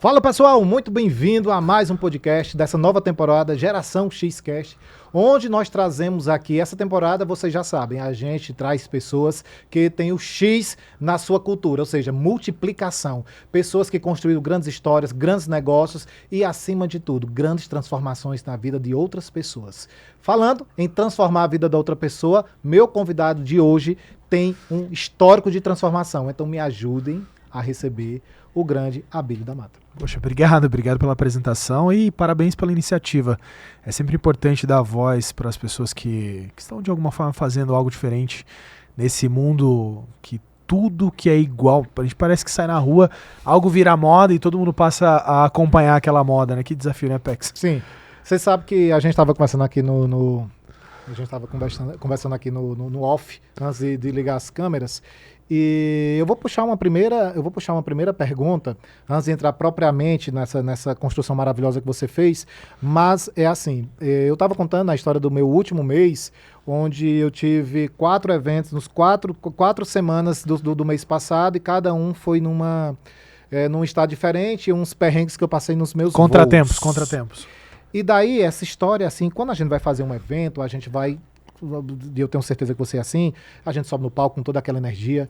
Fala pessoal, muito bem-vindo a mais um podcast dessa nova temporada Geração Xcast, onde nós trazemos aqui, essa temporada vocês já sabem, a gente traz pessoas que têm o X na sua cultura, ou seja, multiplicação, pessoas que construíram grandes histórias, grandes negócios e acima de tudo, grandes transformações na vida de outras pessoas. Falando em transformar a vida da outra pessoa, meu convidado de hoje tem um histórico de transformação, então me ajudem a receber o grande Abílio da Mata. Poxa, obrigado pela apresentação e parabéns pela iniciativa. É sempre importante dar voz para as pessoas que estão de alguma forma fazendo algo diferente nesse mundo que tudo que é igual, a gente parece que sai na rua, algo vira moda e todo mundo passa a acompanhar aquela moda, né? Que desafio, né, Pex? Sim, você sabe que a gente estava conversando aqui a gente estava conversando aqui no off, antes de ligar as câmeras. E eu vou puxar uma primeira pergunta, antes de entrar propriamente nessa construção maravilhosa que você fez, mas é assim, eu estava contando a história do meu último mês, onde eu tive 4 eventos, nos quatro semanas do mês passado, e cada um foi num estado diferente, uns perrengues que eu passei nos meus voos. Contratempos. E daí, essa história, assim, quando a gente vai fazer um evento, a gente vai... E eu tenho certeza que você é assim, a gente sobe no palco com toda aquela energia.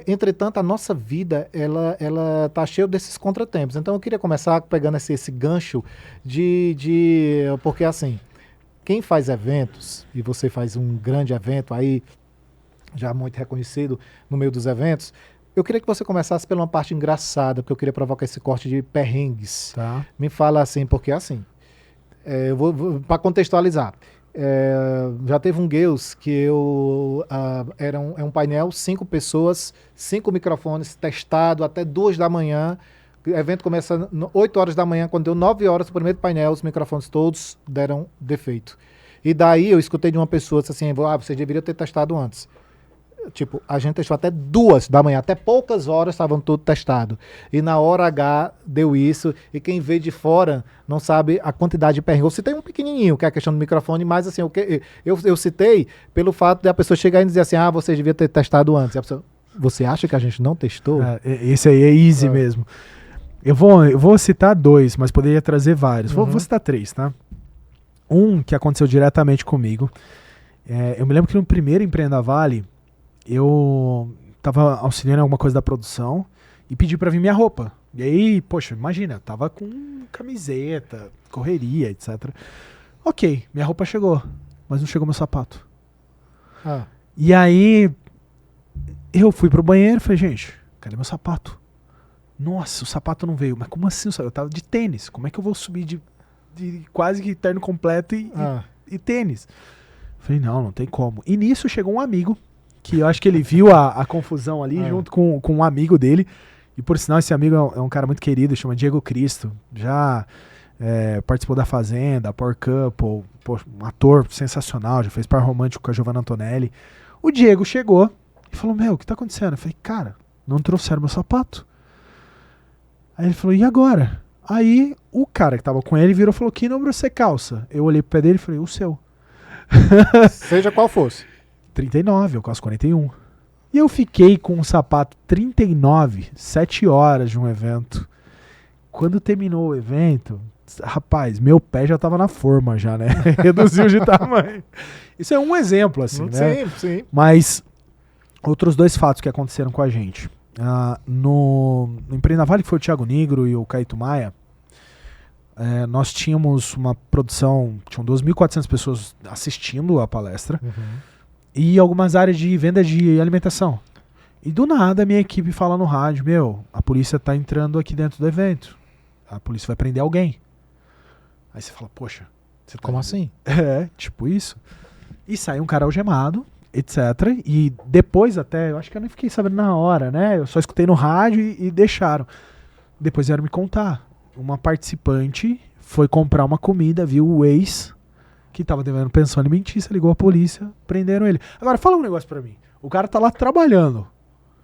Entretanto, a nossa vida, ela tá cheia desses contratempos. Então, eu queria começar pegando esse gancho porque, assim, quem faz eventos, e você faz um grande evento aí, já muito reconhecido no meio dos eventos, eu queria que você começasse pela uma parte engraçada, porque eu queria provocar esse corte de perrengues. Tá. Me fala assim, porque assim, eu vou para contextualizar. Já teve um Gales que é um painel, 5 pessoas, 5 microfones, testado até 2 da manhã. O evento começa 8 horas da manhã, quando deu 9 horas o primeiro painel, os microfones todos deram defeito. E daí eu escutei de uma pessoa, disse assim, vocês deveriam ter testado antes. Tipo, a gente testou até 2 da manhã, até poucas horas estavam tudo testado. E na hora H deu isso, e quem vê de fora não sabe a quantidade de perrengue. Eu citei um pequenininho, que é a questão do microfone, mas assim, eu citei pelo fato de a pessoa chegar e dizer assim, você devia ter testado antes. E a pessoa, você acha que a gente não testou? Esse aí é easy mesmo. Eu vou citar 2, mas poderia trazer vários. Vou citar 3, tá? Um que aconteceu diretamente comigo. Eu me lembro que no primeiro Empreenda Vale, eu tava auxiliando em alguma coisa da produção e pedi pra vir minha roupa. E aí, poxa, imagina, eu tava com camiseta, correria, etc. Ok, minha roupa chegou, mas não chegou meu sapato. E aí, eu fui pro banheiro e falei, gente, cadê meu sapato? Nossa, o sapato não veio. Mas como assim? Eu tava de tênis. Como é que eu vou subir de quase que terno completo e tênis? Falei, não tem como. E nisso chegou um amigo, que eu acho que ele viu a confusão ali junto com um amigo dele. E por sinal, esse amigo é um cara muito querido, chama Diego Cristo. Já participou da Fazenda, Power Couple, um ator sensacional, já fez par romântico com a Giovanna Antonelli. O Diego chegou e falou, o que tá acontecendo? Eu falei, cara, não trouxeram meu sapato. Aí ele falou, e agora? Aí o cara que tava com ele virou e falou, que número você calça? Eu olhei pro pé dele e falei, o seu. Seja qual fosse. 39, eu calço 41. E eu fiquei com um sapato 39, 7 horas de um evento. Quando terminou o evento, rapaz, meu pé já tava na forma já, né? Reduziu de tamanho. Isso é um exemplo, assim, né? Sim. Mas outros 2 fatos que aconteceram com a gente. No Empreenda Vale, que foi o Thiago Nigro e o Caíto Maia, nós tínhamos uma produção, tinham 2.400 pessoas assistindo a palestra. E algumas áreas de venda de alimentação. E do nada a minha equipe fala no rádio, a polícia tá entrando aqui dentro do evento. A polícia vai prender alguém. Aí você fala, poxa, você Como assim? Tipo isso. E sai um cara algemado, etc. E depois até, eu acho que eu nem fiquei sabendo na hora, né? Eu só escutei no rádio e deixaram. Depois vieram me contar. Uma participante foi comprar uma comida, viu o ex que tava devendo pensão alimentícia, ligou a polícia, prenderam ele. Agora, fala um negócio pra mim. O cara tá lá trabalhando.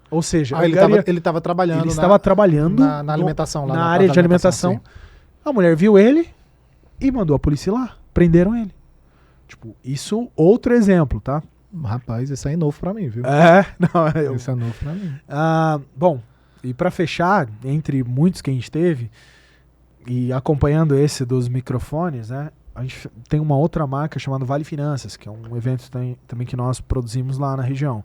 Ou seja... ele estava trabalhando, na alimentação. Lá na área de alimentação. A mulher viu ele e mandou a polícia ir lá. Prenderam ele. Tipo, isso outro exemplo, tá? Rapaz, isso aí é novo pra mim, viu? Não, isso é novo pra mim. Bom, E para fechar, entre muitos que a gente teve, e acompanhando esse dos microfones, né? A gente tem uma outra marca chamada Vale Finanças, que é um evento também que nós produzimos lá na região.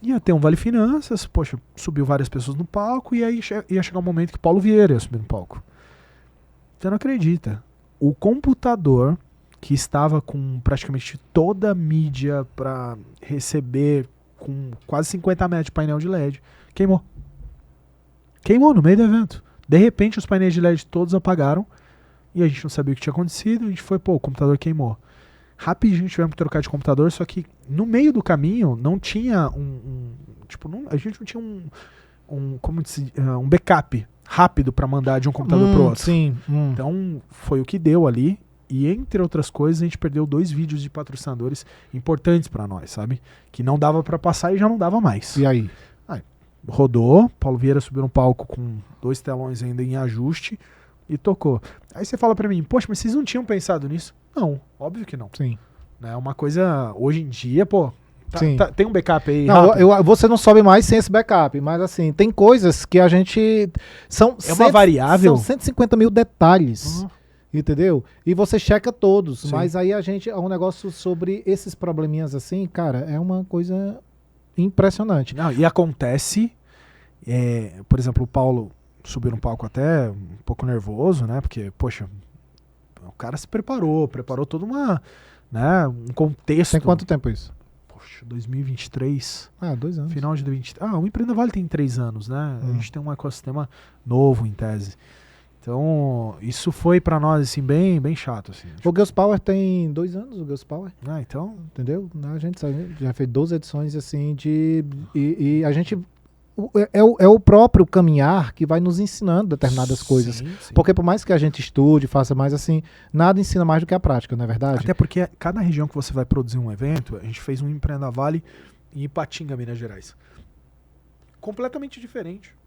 Ia ter um Vale Finanças, poxa, subiu várias pessoas no palco, e aí ia chegar um momento que Paulo Vieira ia subir no palco. Você não acredita. O computador que estava com praticamente toda a mídia para receber, com quase 50 metros de painel de LED, queimou. Queimou no meio do evento. De repente os painéis de LED todos apagaram e a gente não sabia o que tinha acontecido. A gente foi, o computador queimou. Rapidinho tivemos que trocar de computador, só que no meio do caminho não tinha a gente não tinha um backup rápido para mandar de um computador pro outro. Sim. Então foi o que deu ali. E entre outras coisas, a gente perdeu 2 vídeos de patrocinadores importantes para nós, sabe? Que não dava para passar e já não dava mais. E aí? Rodou, Paulo Vieira subiu no palco com 2 telões ainda em ajuste e tocou. Aí você fala para mim, poxa, mas vocês não tinham pensado nisso? Não, óbvio que não. Sim. É uma coisa, hoje em dia, tem um backup aí. Não, você não sobe mais sem esse backup, mas assim, tem coisas que a gente... uma variável? São 150 mil detalhes. Entendeu? E você checa todos. Sim. Mas aí um negócio sobre esses probleminhas assim, cara, é uma coisa impressionante. Não, e acontece, por exemplo, o Paulo subiu no palco até um pouco nervoso, né? Porque, poxa, o cara se preparou toda um contexto. Tem quanto tempo isso? Poxa, 2023. 2 anos. Final de 2023. O Empreenda Vale tem 3 anos, né? A gente tem um ecossistema novo, em tese. Então, isso foi pra nós, assim, bem, bem chato, assim. O Girls Power tem 2 anos, o Girls Power. Então... Entendeu? A gente já fez 12 edições, assim, e a gente... É o próprio caminhar que vai nos ensinando determinadas coisas. Sim. Porque por mais que a gente estude, faça mais assim, nada ensina mais do que a prática, não é verdade? Até porque cada região que você vai produzir um evento, a gente fez um Empreenda Vale em Ipatinga, Minas Gerais. Completamente diferente.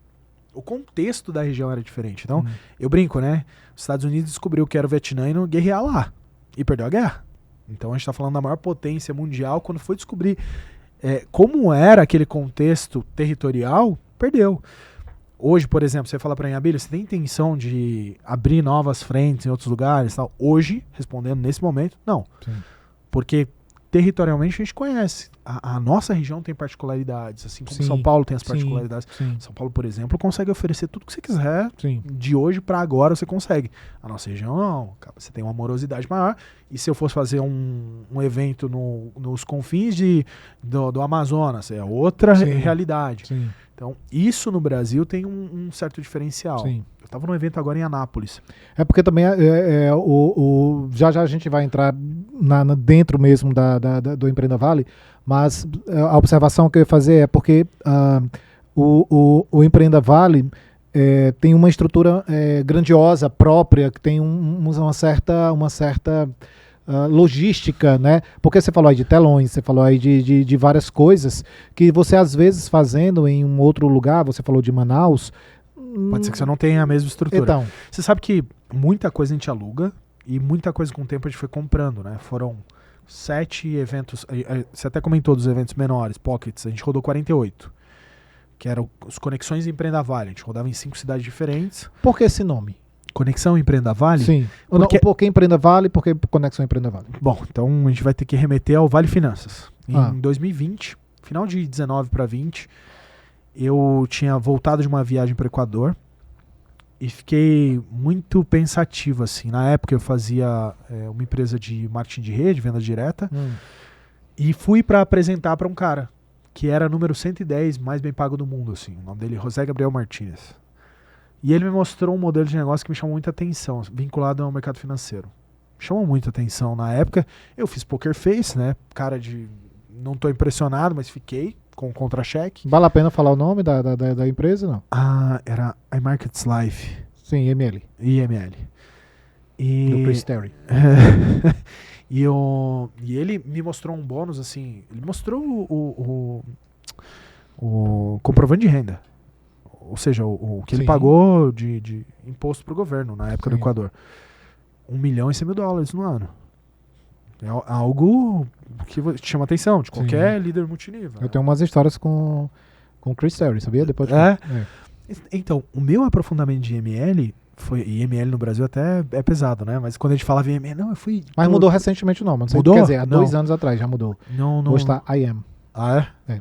O contexto da região era diferente. Então, eu brinco, né? Os Estados Unidos descobriu que era o Vietnã e não guerrear lá. E perdeu a guerra. Então, a gente está falando da maior potência mundial. Quando foi descobrir como era aquele contexto territorial, perdeu. Hoje, por exemplo, você fala para mim, Abílio, você tem intenção de abrir novas frentes em outros lugares? Tal? Hoje, respondendo nesse momento, não. Sim. Porque territorialmente a gente conhece. A nossa região tem particularidades, assim como São Paulo tem as particularidades. Sim. São Paulo, por exemplo, consegue oferecer tudo que você quiser. Sim. De hoje para agora você consegue. A nossa região não. Você tem uma morosidade maior. E se eu fosse fazer um evento nos confins do Amazonas, é outra realidade. Sim. Então, isso no Brasil tem um certo diferencial. Sim. Eu estava num evento agora em Anápolis. É porque também já a gente vai entrar dentro mesmo do Empreenda Vale, mas a observação que eu ia fazer é porque o Empreenda Vale tem uma estrutura grandiosa, própria, que tem uma certa logística, né? Porque você falou aí de telões, você falou aí de várias coisas que você às vezes fazendo em um outro lugar, você falou de Manaus. Pode ser que você não tenha a mesma estrutura. Então, você sabe que muita coisa a gente aluga e muita coisa com o tempo a gente foi comprando, né? Foram 7 eventos, você até comentou dos eventos menores, pockets, a gente rodou 48, que eram os Conexões Empreenda Vale, a gente rodava em 5 cidades diferentes. Por que esse nome? Conexão Empreenda Vale? Sim. Por que Empreenda Vale e por que Conexão Empreenda Vale? Bom, então a gente vai ter que remeter ao Vale Finanças. Em 2020, final de 19 para 20, eu tinha voltado de uma viagem para o Equador e fiquei muito pensativo, assim. Na época eu fazia uma empresa de marketing de rede, venda direta, e fui para apresentar para um cara que era número 110 mais bem pago do mundo, assim. O nome dele é José Gabriel Martínez. E ele me mostrou um modelo de negócio que me chamou muita atenção, vinculado ao mercado financeiro. Me chamou muita atenção. Na época, eu fiz poker face, né? Cara de... Não tô impressionado, mas fiquei com o contra-cheque. Vale a pena falar o nome da empresa, não? Era iMarkets Life. Sim, IML. IML. Do Priesteri. E ele me mostrou um bônus, assim... Ele mostrou o comprovante de renda. Ou seja, o que ele pagou de imposto para o governo na época do Equador. $1 milhão e 100 mil dólares no ano. É algo que te chama atenção de qualquer líder multinível. Eu tenho umas histórias com Com o Chris Terry, sabia? Depois Então, o meu aprofundamento de IML foi... E IML no Brasil até é pesado, né? Mas quando a gente falava IML, não, eu fui... Mas mudou recentemente não, mano. Mudou? Quer dizer, há Não. 2 anos atrás já mudou. Não. Hoje tá IM. Ah, é?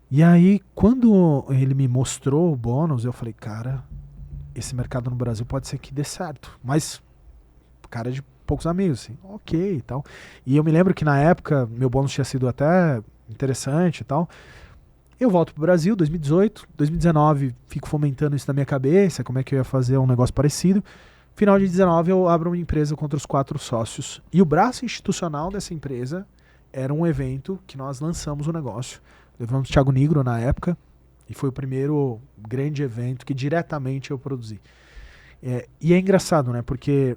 E aí, quando ele me mostrou o bônus, eu falei, cara, esse mercado no Brasil pode ser que dê certo. Mas, cara de poucos amigos, assim, ok e tal. E eu me lembro que na época, meu bônus tinha sido até interessante e tal. Eu volto pro Brasil, 2018, 2019, fico fomentando isso na minha cabeça, como é que eu ia fazer um negócio parecido. Final de 2019, eu abro uma empresa contra os 4 sócios. E o braço institucional dessa empresa era um evento que nós lançamos o negócio. Levamos o Thiago Nigro na época, e foi o primeiro grande evento que diretamente eu produzi. E é engraçado, né? Porque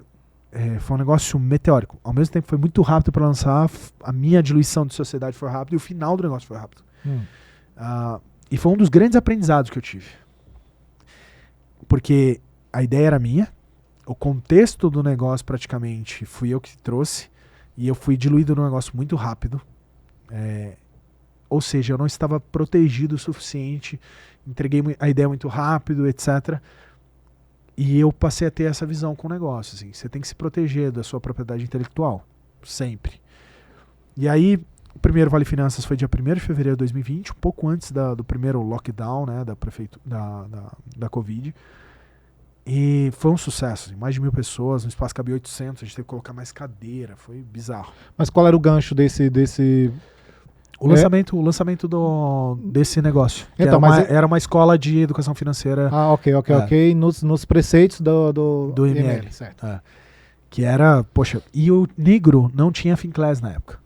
foi um negócio meteórico. Ao mesmo tempo foi muito rápido para lançar, a minha diluição de sociedade foi rápido e o final do negócio foi rápido. E foi um dos grandes aprendizados que eu tive. Porque a ideia era minha, o contexto do negócio praticamente fui eu que trouxe, e eu fui diluído num negócio muito rápido. Ou seja, eu não estava protegido o suficiente, entreguei a ideia muito rápido, etc. E eu passei a ter essa visão com o negócio. Assim, você tem que se proteger da sua propriedade intelectual, sempre. E aí, o primeiro Vale Finanças foi dia 1º de fevereiro de 2020, um pouco antes do primeiro lockdown, né, da Covid. E foi um sucesso, assim, mais de 1.000 pessoas, no espaço cabia 800, a gente teve que colocar mais cadeira, foi bizarro. Mas qual era o gancho desse... O lançamento desse negócio. Então, era uma escola de educação financeira. Ok. Nos preceitos do IML. Certo. Que era, e o Nigro não tinha Finclass na época.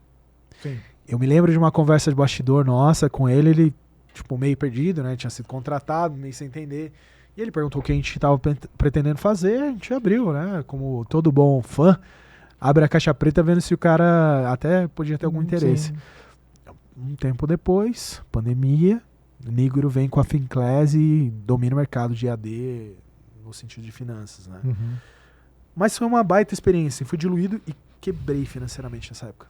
Sim. Eu me lembro de uma conversa de bastidor nossa com ele tipo, meio perdido, né? Tinha sido contratado, meio sem entender. E ele perguntou o que a gente estava pretendendo fazer, a gente abriu, né? Como todo bom fã, abre a caixa preta vendo se o cara até podia ter algum interesse. Sim. Um tempo depois, pandemia, o Nigro vem com a Finclass e domina o mercado de AD no sentido de finanças, né? Uhum. Mas foi uma baita experiência, fui diluído e quebrei financeiramente nessa época.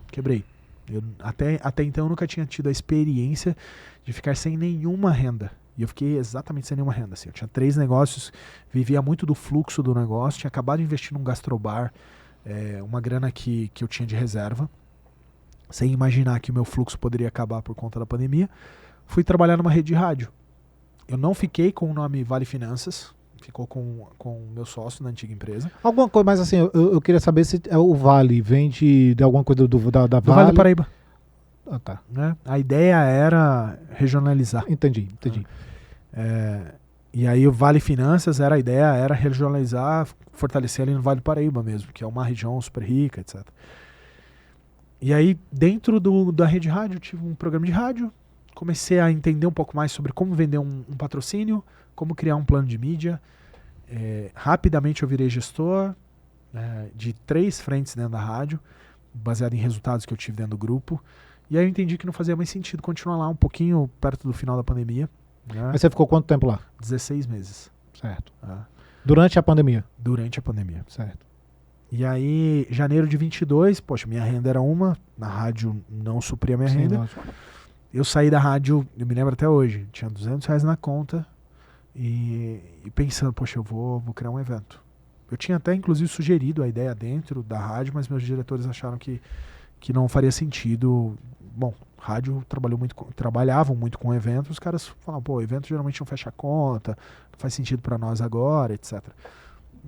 Quebrei. Eu, até então eu nunca tinha tido a experiência de ficar sem nenhuma renda. E eu fiquei exatamente sem nenhuma renda. Assim. Eu tinha 3 negócios, vivia muito do fluxo do negócio, tinha acabado de investir num gastrobar, uma grana que eu tinha de reserva, sem imaginar que o meu fluxo poderia acabar por conta da pandemia. Fui trabalhar numa rede de rádio. Eu não fiquei com o nome Vale Finanças, ficou com o meu sócio na antiga empresa. Alguma coisa, mas assim, eu queria saber se o Vale vem de alguma coisa da Vale. Vale do Paraíba. Ah, tá. Né? A ideia era regionalizar. Entendi. E aí o Vale Finanças, a ideia era regionalizar, fortalecer ali no Vale do Paraíba mesmo, que é uma região super rica, etc. E aí, dentro da rede rádio, eu tive um programa de rádio, comecei a entender um pouco mais sobre como vender um patrocínio, como criar um plano de mídia. Rapidamente eu virei gestor de 3 frentes dentro da rádio, baseado em resultados que eu tive dentro do grupo. E aí eu entendi que não fazia mais sentido continuar lá um pouquinho perto do final da pandemia. Né? Mas você ficou quanto tempo lá? 16 meses. Certo. Durante a pandemia? Durante a pandemia. Certo. E aí, janeiro de 22, minha renda era na rádio não supria a minha renda. Lógico. Eu saí da rádio, eu me lembro até hoje, tinha R$200 na conta e pensando, eu vou criar um evento. Eu tinha até, inclusive, sugerido a ideia dentro da rádio, mas meus diretores acharam que não faria sentido. Bom, rádio trabalhavam muito com eventos, os caras falavam, evento geralmente não fecha a conta, não faz sentido para nós agora, etc.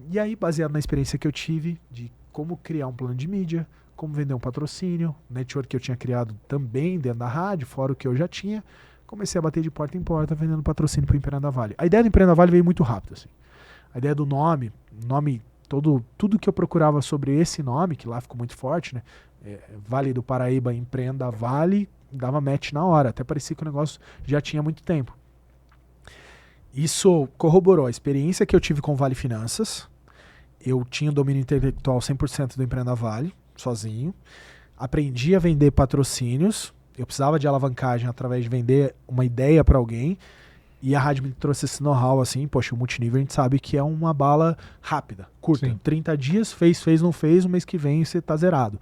E aí, baseado na experiência que eu tive de como criar um plano de mídia, como vender um patrocínio, network que eu tinha criado também dentro da rádio, fora o que eu já tinha, comecei a bater de porta em porta vendendo patrocínio para o Empreenda Vale. A ideia do Empreenda Vale veio muito rápido. Assim. A ideia do nome, tudo que eu procurava sobre esse nome, que lá ficou muito forte, né? Vale do Paraíba, Empreenda Vale, dava match na hora, até parecia que o negócio já tinha muito tempo. Isso corroborou a experiência que eu tive com o Vale Finanças. Eu tinha o domínio intelectual 100% do Empreenda Vale, sozinho. Aprendi a vender patrocínios. Eu precisava de alavancagem através de vender uma ideia para alguém. E a rádio me trouxe esse know-how, assim, o multinível a gente sabe que é uma bala rápida, curta. Sim. 30 dias, fez, não fez, o mês que vem você tá zerado.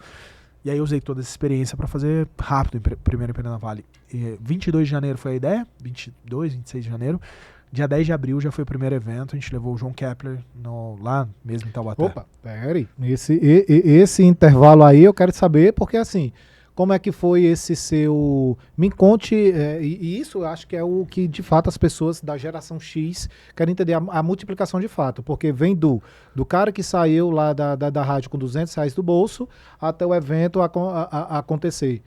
E aí eu usei toda essa experiência para fazer rápido o primeiro Empreenda na Vale. 22 de janeiro foi a ideia, 22, 26 de janeiro. Dia 10 de abril já foi o primeiro evento, a gente levou o João Kepler lá mesmo em Taubaté. Opa, peraí. Esse intervalo aí eu quero saber, porque assim, como é que foi esse seu... Me conte, e isso eu acho que é o que de fato as pessoas da geração X querem entender, a multiplicação de fato, porque vem do cara que saiu lá da rádio com R$ 200 do bolso até o evento acontecer.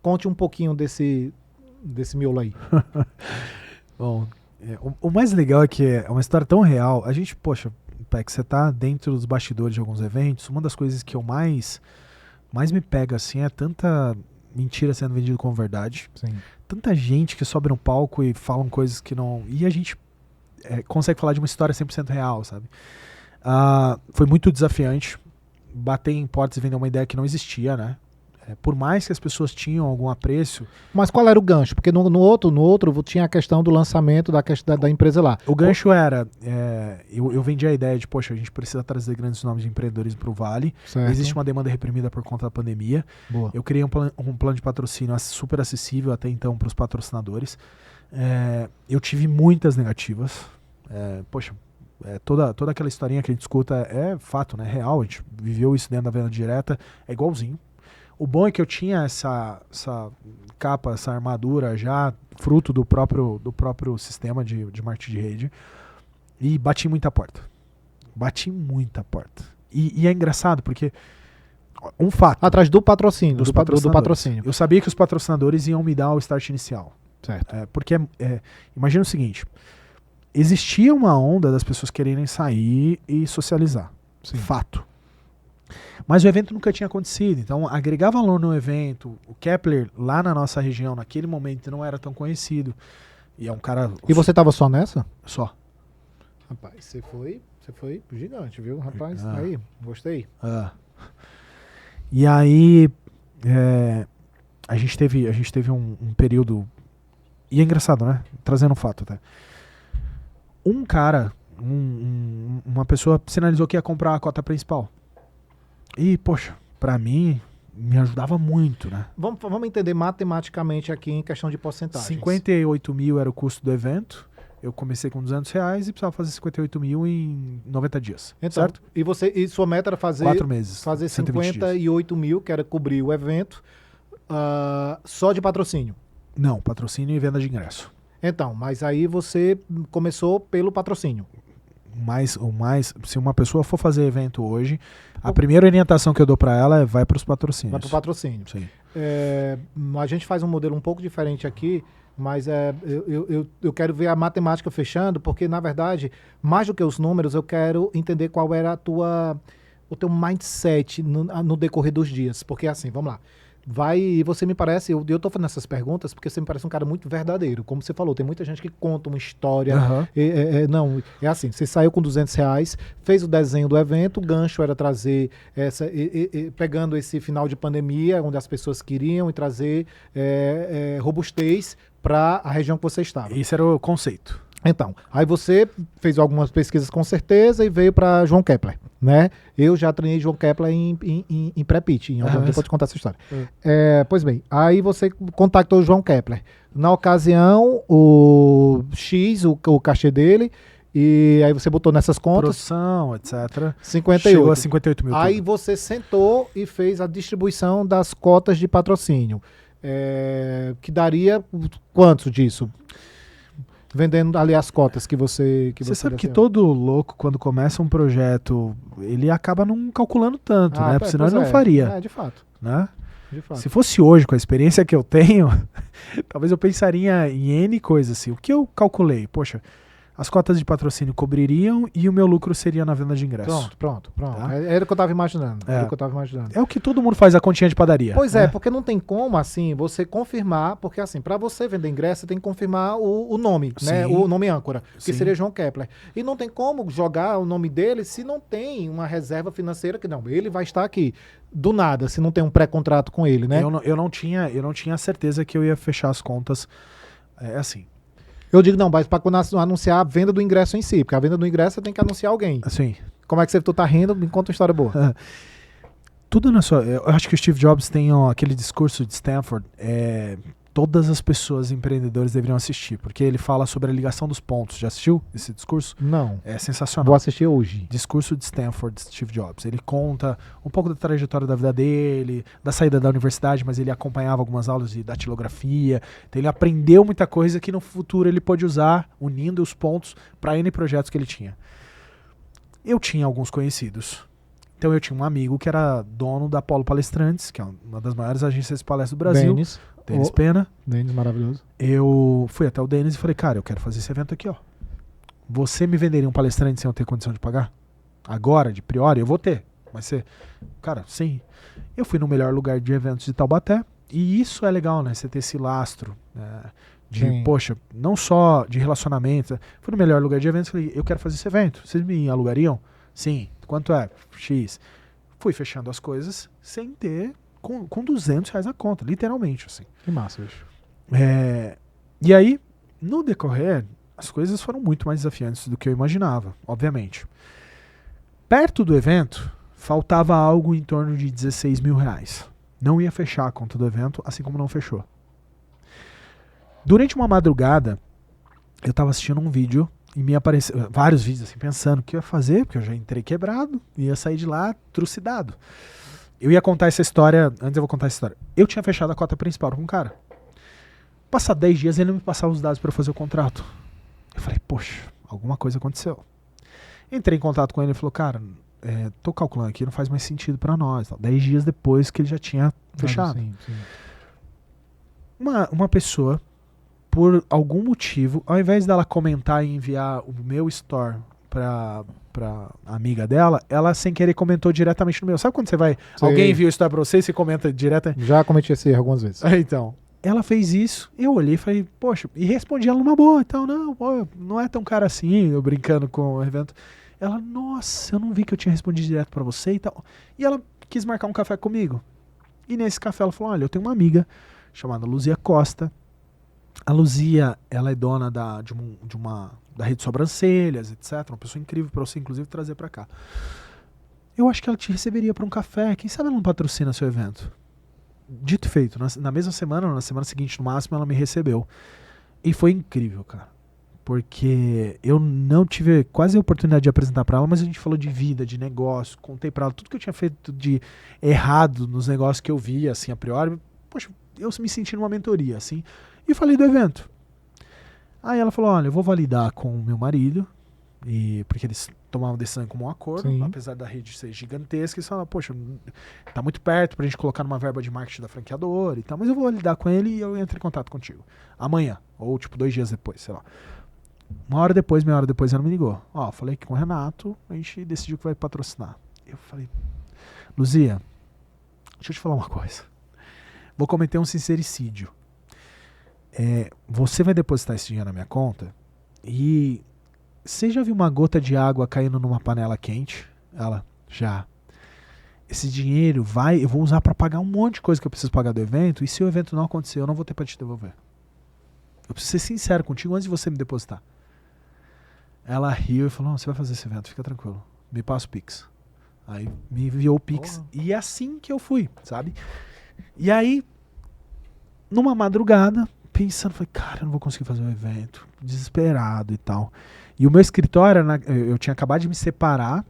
Conte um pouquinho desse miolo aí. Bom... O mais legal é que é uma história tão real. A gente, poxa, Peck, você tá dentro dos bastidores de alguns eventos. Uma das coisas que eu mais me pega assim é tanta mentira sendo vendida como verdade. Sim. Tanta gente que sobe no palco e falam coisas que não... E a gente consegue falar de uma história 100% real, sabe? Foi muito desafiante. Bater em portas e vender uma ideia que não existia, né? Por mais que as pessoas tinham algum apreço... Mas qual era o gancho? Porque no outro tinha a questão do lançamento da empresa lá. O gancho era... eu vendi a ideia de, poxa, a gente precisa trazer grandes nomes de empreendedorismo para o Vale. Certo. Existe uma demanda reprimida por conta da pandemia. Boa. Eu criei um plano de patrocínio super acessível até então para os patrocinadores. Eu tive muitas negativas. Toda aquela historinha que a gente escuta é fato, né? Real. A gente viveu isso dentro da venda direta. É igualzinho. O bom é que eu tinha essa capa, essa armadura já fruto do próprio sistema de marketing de rede e bati muita porta. E é engraçado porque um fato... Atrás do patrocínio. Do patrocínio. Eu sabia que os patrocinadores iam me dar o start inicial. Certo. Porque imagina o seguinte, existia uma onda das pessoas quererem sair e socializar. Sim. Fato. Mas o evento nunca tinha acontecido, então agregar valor no evento. O Kepler, lá na nossa região, naquele momento, não era tão conhecido. E é um cara... E você tava só nessa? Só. Rapaz, você foi gigante, viu? Rapaz, aí, gostei. E aí, a gente teve um período... E é engraçado, né? Trazendo um fato até. Um cara, uma pessoa sinalizou que ia comprar a cota principal. E, poxa, pra mim, me ajudava muito, né? Vamos entender matematicamente aqui em questão de porcentagem. 58 mil era o custo do evento. Eu comecei com R$200 e precisava fazer 58 mil em 90 dias, então, certo? E sua meta era fazer... 4 meses. Fazer 58 mil, que era cobrir o evento, só de patrocínio. Não, patrocínio e venda de ingresso. Então, mas aí você começou pelo patrocínio. Se uma pessoa for fazer evento hoje, a primeira orientação que eu dou para ela vai para os patrocínios. Vai para o patrocínio. Sim. A gente faz um modelo um pouco diferente aqui, mas eu quero ver a matemática fechando, porque na verdade, mais do que os números, eu quero entender qual era o teu mindset no decorrer dos dias. Porque assim, vamos lá. Você me parece, eu tô fazendo essas perguntas porque você me parece um cara muito verdadeiro. Como você falou, tem muita gente que conta uma história. Uhum. Não, é assim, você saiu com R$200, fez o desenho do evento, o gancho era trazer, pegando esse final de pandemia, onde as pessoas queriam, e trazer robustez para a região que você estava. Isso era o conceito. Então, aí você fez algumas pesquisas com certeza e veio para João Kepler, né? Eu já treinei João Kepler em pré-pitch, em algum dia pode contar essa história. Pois bem, aí você contactou o João Kepler. Na ocasião, o X, o cachê dele, e aí você botou nessas contas... Produção, etc. 58. Chegou a 58 mil. Aí você sentou e fez a distribuição das cotas de patrocínio. Que daria quantos disso? Vendendo ali as cotas que você... Você sabe que todo louco, quando começa um projeto, ele acaba não calculando tanto, né? Porque senão ele não faria. De fato. Né? De fato. Se fosse hoje, com a experiência que eu tenho, talvez eu pensaria em N coisas assim. O que eu calculei? Poxa, as cotas de patrocínio cobririam e o meu lucro seria na venda de ingresso. Pronto. Tá? Era o que eu estava imaginando. É o que todo mundo faz, a continha de padaria. Pois porque não tem como, assim, você confirmar, porque assim, para você vender ingresso, você tem que confirmar o nome, né? O nome âncora, que seria João Kepler. E não tem como jogar o nome dele se não tem uma reserva financeira que não, ele vai estar aqui. Do nada, se não tem um pré-contrato com ele, né? Eu não tinha certeza que eu ia fechar as contas assim. Eu digo não, mas para anunciar a venda do ingresso em si, porque a venda do ingresso você tem que anunciar alguém. Assim. Como é que tu tá rindo? Me conta uma história boa. tudo na sua... Eu acho que o Steve Jobs tem aquele discurso de Stanford, todas as pessoas empreendedores deveriam assistir, porque ele fala sobre a ligação dos pontos. Já assistiu esse discurso? Não. É sensacional. Vou assistir hoje. Discurso de Stanford, de Steve Jobs. Ele conta um pouco da trajetória da vida dele, da saída da universidade, mas ele acompanhava algumas aulas de datilografia. Então ele aprendeu muita coisa que no futuro ele pôde usar, unindo os pontos para N projetos que ele tinha. Eu tinha alguns conhecidos. Então eu tinha um amigo que era dono da Polo Palestrantes, que é uma das maiores agências de palestra do Brasil. Denis Pena. Denis, maravilhoso. Eu fui até o Denis e falei, cara, eu quero fazer esse evento aqui, ó. Você me venderia um palestrante sem eu ter condição de pagar? Agora, de priori, eu vou ter. Mas você... Cara, sim. Eu fui no melhor lugar de eventos de Taubaté. E isso é legal, né? Você ter esse lastro, né? Poxa, não só de relacionamento. Fui no melhor lugar de eventos e falei, eu quero fazer esse evento. Vocês me alugariam? Sim. Quanto é? X. Fui fechando as coisas sem ter... Com R$200 na conta, literalmente, assim. Que massa, bicho. E aí, no decorrer, as coisas foram muito mais desafiantes do que eu imaginava, obviamente. Perto do evento, faltava algo em torno de R$16 mil. Não ia fechar a conta do evento, assim como não fechou. Durante uma madrugada, eu estava assistindo um vídeo e me apareceu vários vídeos, assim, pensando o que eu ia fazer, porque eu já entrei quebrado, ia sair de lá trucidado. Eu ia contar essa história, antes eu vou contar essa história. Eu tinha fechado a cota principal com um cara. Passar 10 dias, ele não me passava os dados para eu fazer o contrato. Eu falei, poxa, alguma coisa aconteceu. Entrei em contato com ele e falou, cara, tô calculando aqui, não faz mais sentido para nós. 10 dias depois que ele já tinha fechado. Sim. Uma pessoa, por algum motivo, ao invés dela comentar e enviar o meu store pra amiga dela, ela sem querer comentou diretamente no meu. Sabe quando você vai... Sei. Alguém envia o story pra você e você comenta direto? Já cometi esse erro algumas vezes. Então, ela fez isso, eu olhei e falei, poxa, e respondi ela numa boa, então, não é tão cara assim, eu brincando com o evento. Ela, nossa, eu não vi que eu tinha respondido direto pra você e tal. E ela quis marcar um café comigo. E nesse café ela falou, olha, eu tenho uma amiga chamada Luzia Costa. A Luzia, ela é dona da rede Sobrancelhas, etc. Uma pessoa incrível para você, inclusive, trazer para cá. Eu acho que ela te receberia para um café. Quem sabe ela não patrocina seu evento? Dito e feito. Na mesma semana, ou na semana seguinte, no máximo, ela me recebeu. E foi incrível, cara. Porque eu não tive quase a oportunidade de apresentar para ela, mas a gente falou de vida, de negócio. Contei para ela tudo que eu tinha feito de errado nos negócios que eu via, assim, a priori. Poxa, eu me senti numa mentoria, assim. E falei do evento. Aí ela falou, olha, eu vou validar com o meu marido, porque eles tomavam decisão como um acordo, sim, apesar da rede ser gigantesca, eles falaram, poxa, tá muito perto pra gente colocar numa verba de marketing da franqueadora e tal, mas eu vou validar com ele e eu entro em contato contigo. Amanhã, ou tipo 2 dias depois, sei lá. Meia hora depois ela me ligou. Ó, falei que com o Renato, a gente decidiu que vai patrocinar. Eu falei, Luzia, deixa eu te falar uma coisa. Vou cometer um sincericídio. Você vai depositar esse dinheiro na minha conta e você já viu uma gota de água caindo numa panela quente? Ela, já. Esse dinheiro eu vou usar para pagar um monte de coisa que eu preciso pagar do evento, e se o evento não acontecer, eu não vou ter para te devolver. Eu preciso ser sincero contigo antes de você me depositar. Ela riu e falou, não, você vai fazer esse evento, fica tranquilo, me passa o Pix. Aí me enviou o Pix, e é assim que eu fui, sabe? E aí, numa madrugada, pensando, falei, cara, eu não vou conseguir fazer um evento, desesperado e tal. E o meu escritório, eu tinha acabado de me separar,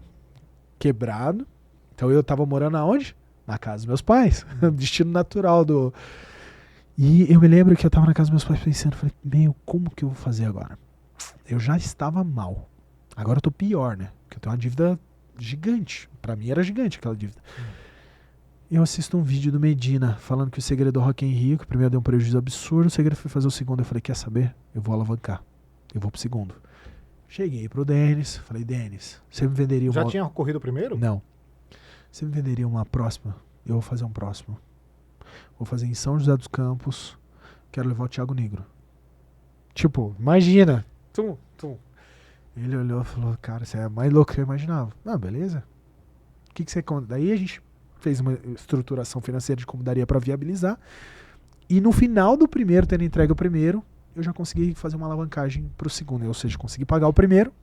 quebrado, então eu tava morando aonde? Na casa dos meus pais, destino natural do... E eu me lembro que eu tava na casa dos meus pais pensando, falei, como que eu vou fazer agora? Eu já estava mal, agora eu tô pior, né? Porque eu tenho uma dívida gigante, pra mim era gigante aquela dívida. Eu assisto um vídeo do Medina falando que o segredo do Rock in Rio, que o primeiro deu um prejuízo absurdo, o segredo foi fazer o segundo. Eu falei, quer saber? Eu vou alavancar. Eu vou pro segundo. Cheguei pro Denis, falei, Denis, você me venderia uma... Já tinha corrido o primeiro? Não. Você me venderia uma próxima? Eu vou fazer um próximo. Vou fazer em São José dos Campos, quero levar o Thiago Negro. Tipo, imagina. Ele olhou e falou, cara, você é mais louco que eu imaginava. Ah, beleza. O que você conta? Daí a gente fez uma estruturação financeira de como daria para viabilizar. E no final do primeiro, tendo entregue o primeiro, eu já consegui fazer uma alavancagem para o segundo. Ou seja, consegui pagar o primeiro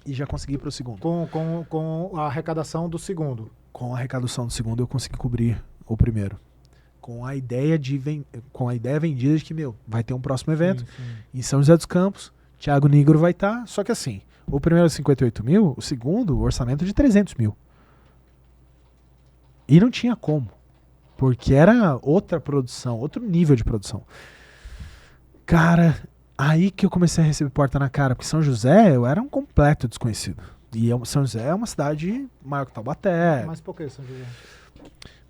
e já consegui ir para o segundo. Com a arrecadação do segundo. Com a arrecadação do segundo, eu consegui cobrir o primeiro. Com a ideia vendida de que, vai ter um próximo evento em São José dos Campos, Thiago Nigro vai estar, só que assim, o primeiro é 58 mil, o segundo, o orçamento de 300 mil. E não tinha como, porque era outra produção, outro nível de produção. Cara, aí que eu comecei a receber porta na cara, porque São José eu era um completo desconhecido. E São José é uma cidade maior que Taubaté. Mas por que São José?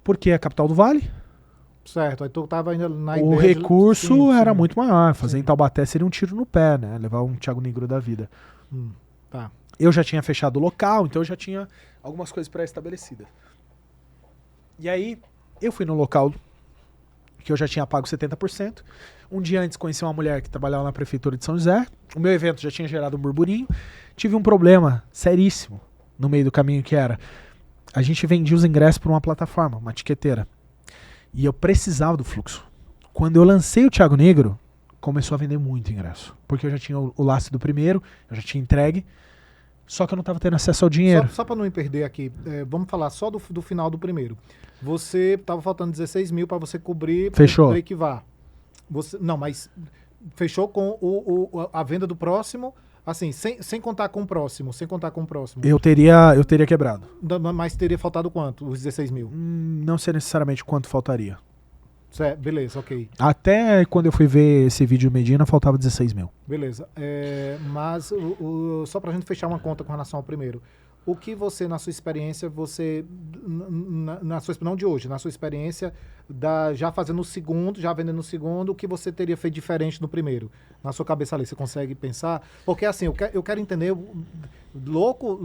Porque é a capital do Vale. Certo, aí tu tava ainda na O ideia recurso era sim. muito maior. Fazer Sim. em Taubaté seria um tiro no pé, né? Levar um Thiago Nigro da vida. Tá. Eu já tinha fechado o local, então eu já tinha algumas coisas pré-estabelecidas. E aí, eu fui no local que eu já tinha pago 70%. Um dia antes conheci uma mulher que trabalhava na prefeitura de São José. O meu evento já tinha gerado um burburinho. Tive um problema seríssimo no meio do caminho, que era... A gente vendia os ingressos por uma plataforma, uma etiqueteira. E eu precisava do fluxo. Quando eu lancei o Thiago Negro, começou a vender muito ingresso. Porque eu já tinha o laço do primeiro, eu já tinha entregue, só que eu não estava tendo acesso ao dinheiro. Só para não me perder aqui, vamos falar só do final do primeiro. Você estava faltando 16 mil para você cobrir... Fechou. Que vá. Não, mas fechou com a venda do próximo, assim, sem contar com o próximo, Eu teria quebrado. Mas teria faltado quanto? Os 16 mil? Não sei necessariamente quanto faltaria. Beleza, ok. Até quando eu fui ver esse vídeo Medina, faltava 16 mil. Beleza. Mas só pra gente fechar uma conta com relação ao primeiro. O que você, na sua experiência, não de hoje, na sua experiência, já fazendo o segundo, já vendendo o segundo, o que você teria feito diferente no primeiro? Na sua cabeça ali, você consegue pensar? Porque assim, eu quero entender, louco,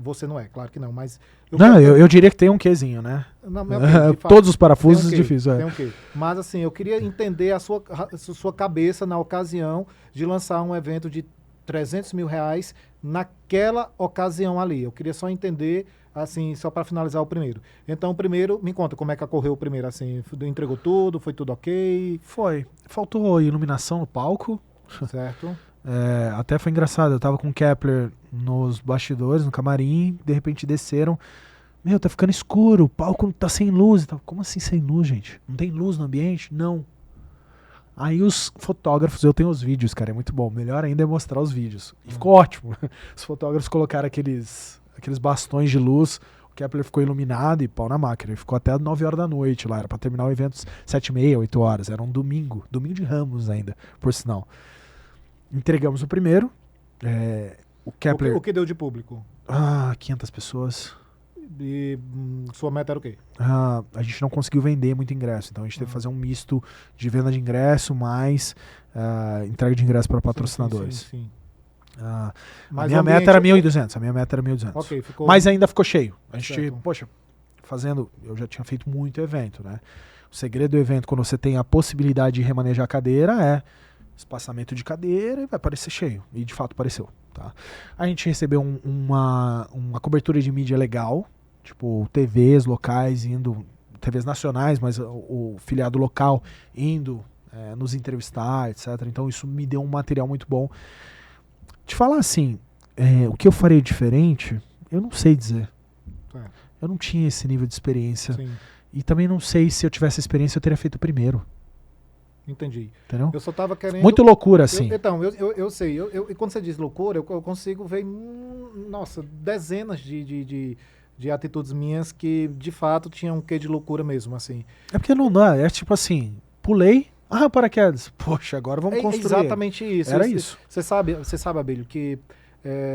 você não é, claro que não, mas... Eu diria que tem um quezinho, né? Não, todos os parafusos, difícil. Tem um quê. Mas assim, eu queria entender a sua cabeça na ocasião de lançar um evento de 300 mil reais naquela ocasião ali. Eu queria só entender, assim, só para finalizar o primeiro. Então, o primeiro, me conta como é que ocorreu o primeiro, assim, entregou tudo, foi tudo ok? Foi. Faltou iluminação no palco. Certo. Até foi engraçado, eu tava com o Kepler nos bastidores, no camarim, de repente desceram. Tá ficando escuro, o palco tá sem luz. Como assim sem luz, gente? Não tem luz no ambiente? Não. Aí os fotógrafos, eu tenho os vídeos, cara, é muito bom. Melhor ainda é mostrar os vídeos. E ficou ótimo. Os fotógrafos colocaram aqueles bastões de luz, o Kepler ficou iluminado e pau na máquina. Ele ficou até 9 horas da noite lá, era pra terminar o evento 7h30, 8 horas. Era um domingo de Ramos ainda, por sinal. Entregamos o primeiro. O Kepler... O que deu de público? 500 pessoas. E sua meta era o quê? A gente não conseguiu vender muito ingresso, então a gente teve que fazer um misto de venda de ingresso mais entrega de ingresso para patrocinadores. Sim. A minha meta era 1.200. Okay, mas ainda ficou cheio. A gente, certo. eu já tinha feito muito evento, né? O segredo do evento, quando você tem a possibilidade de remanejar a cadeira, é espaçamento de cadeira e vai parecer cheio. E de fato pareceu. Tá? A gente recebeu uma cobertura de mídia legal, tipo TVs locais TVs nacionais, mas o filiado local indo nos entrevistar, etc. Então isso me deu um material muito bom. Te falar assim, o que eu farei diferente, eu não sei dizer. Eu não tinha esse nível de experiência. Sim. E também não sei se eu tivesse experiência eu teria feito primeiro. Entendi. Entendeu? Eu só tava querendo... Muito loucura, assim. Eu sei. E quando você diz loucura, eu consigo ver, dezenas de atitudes minhas que, de fato, tinham um quê de loucura mesmo, assim. É porque não dá. É tipo assim, pulei, paraquedas. Poxa, agora vamos construir. Exatamente isso. Era isso. Você sabe, Abelho, que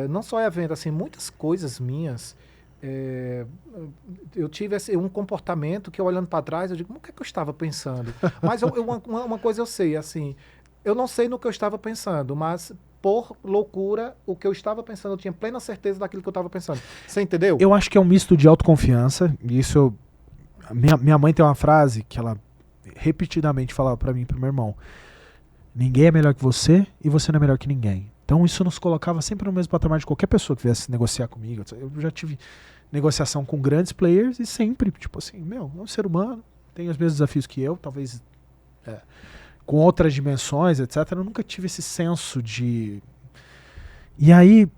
não só evento, assim, muitas coisas minhas... eu tive um comportamento que, olhando para trás, eu digo, como é que eu estava pensando? Mas uma coisa eu sei, assim, eu não sei no que eu estava pensando, mas por loucura, o que eu estava pensando, eu tinha plena certeza daquilo que eu estava pensando. Você entendeu? Eu acho que é um misto de autoconfiança, e isso... Minha mãe tem uma frase que ela repetidamente falava para mim e pro meu irmão: ninguém é melhor que você e você não é melhor que ninguém. Então isso nos colocava sempre no mesmo patamar de qualquer pessoa que viesse negociar comigo. Eu já tive negociação com grandes players e sempre, tipo assim, é um ser humano, tem os mesmos desafios que eu, talvez com outras dimensões, etc. Eu nunca tive esse senso de... E aí,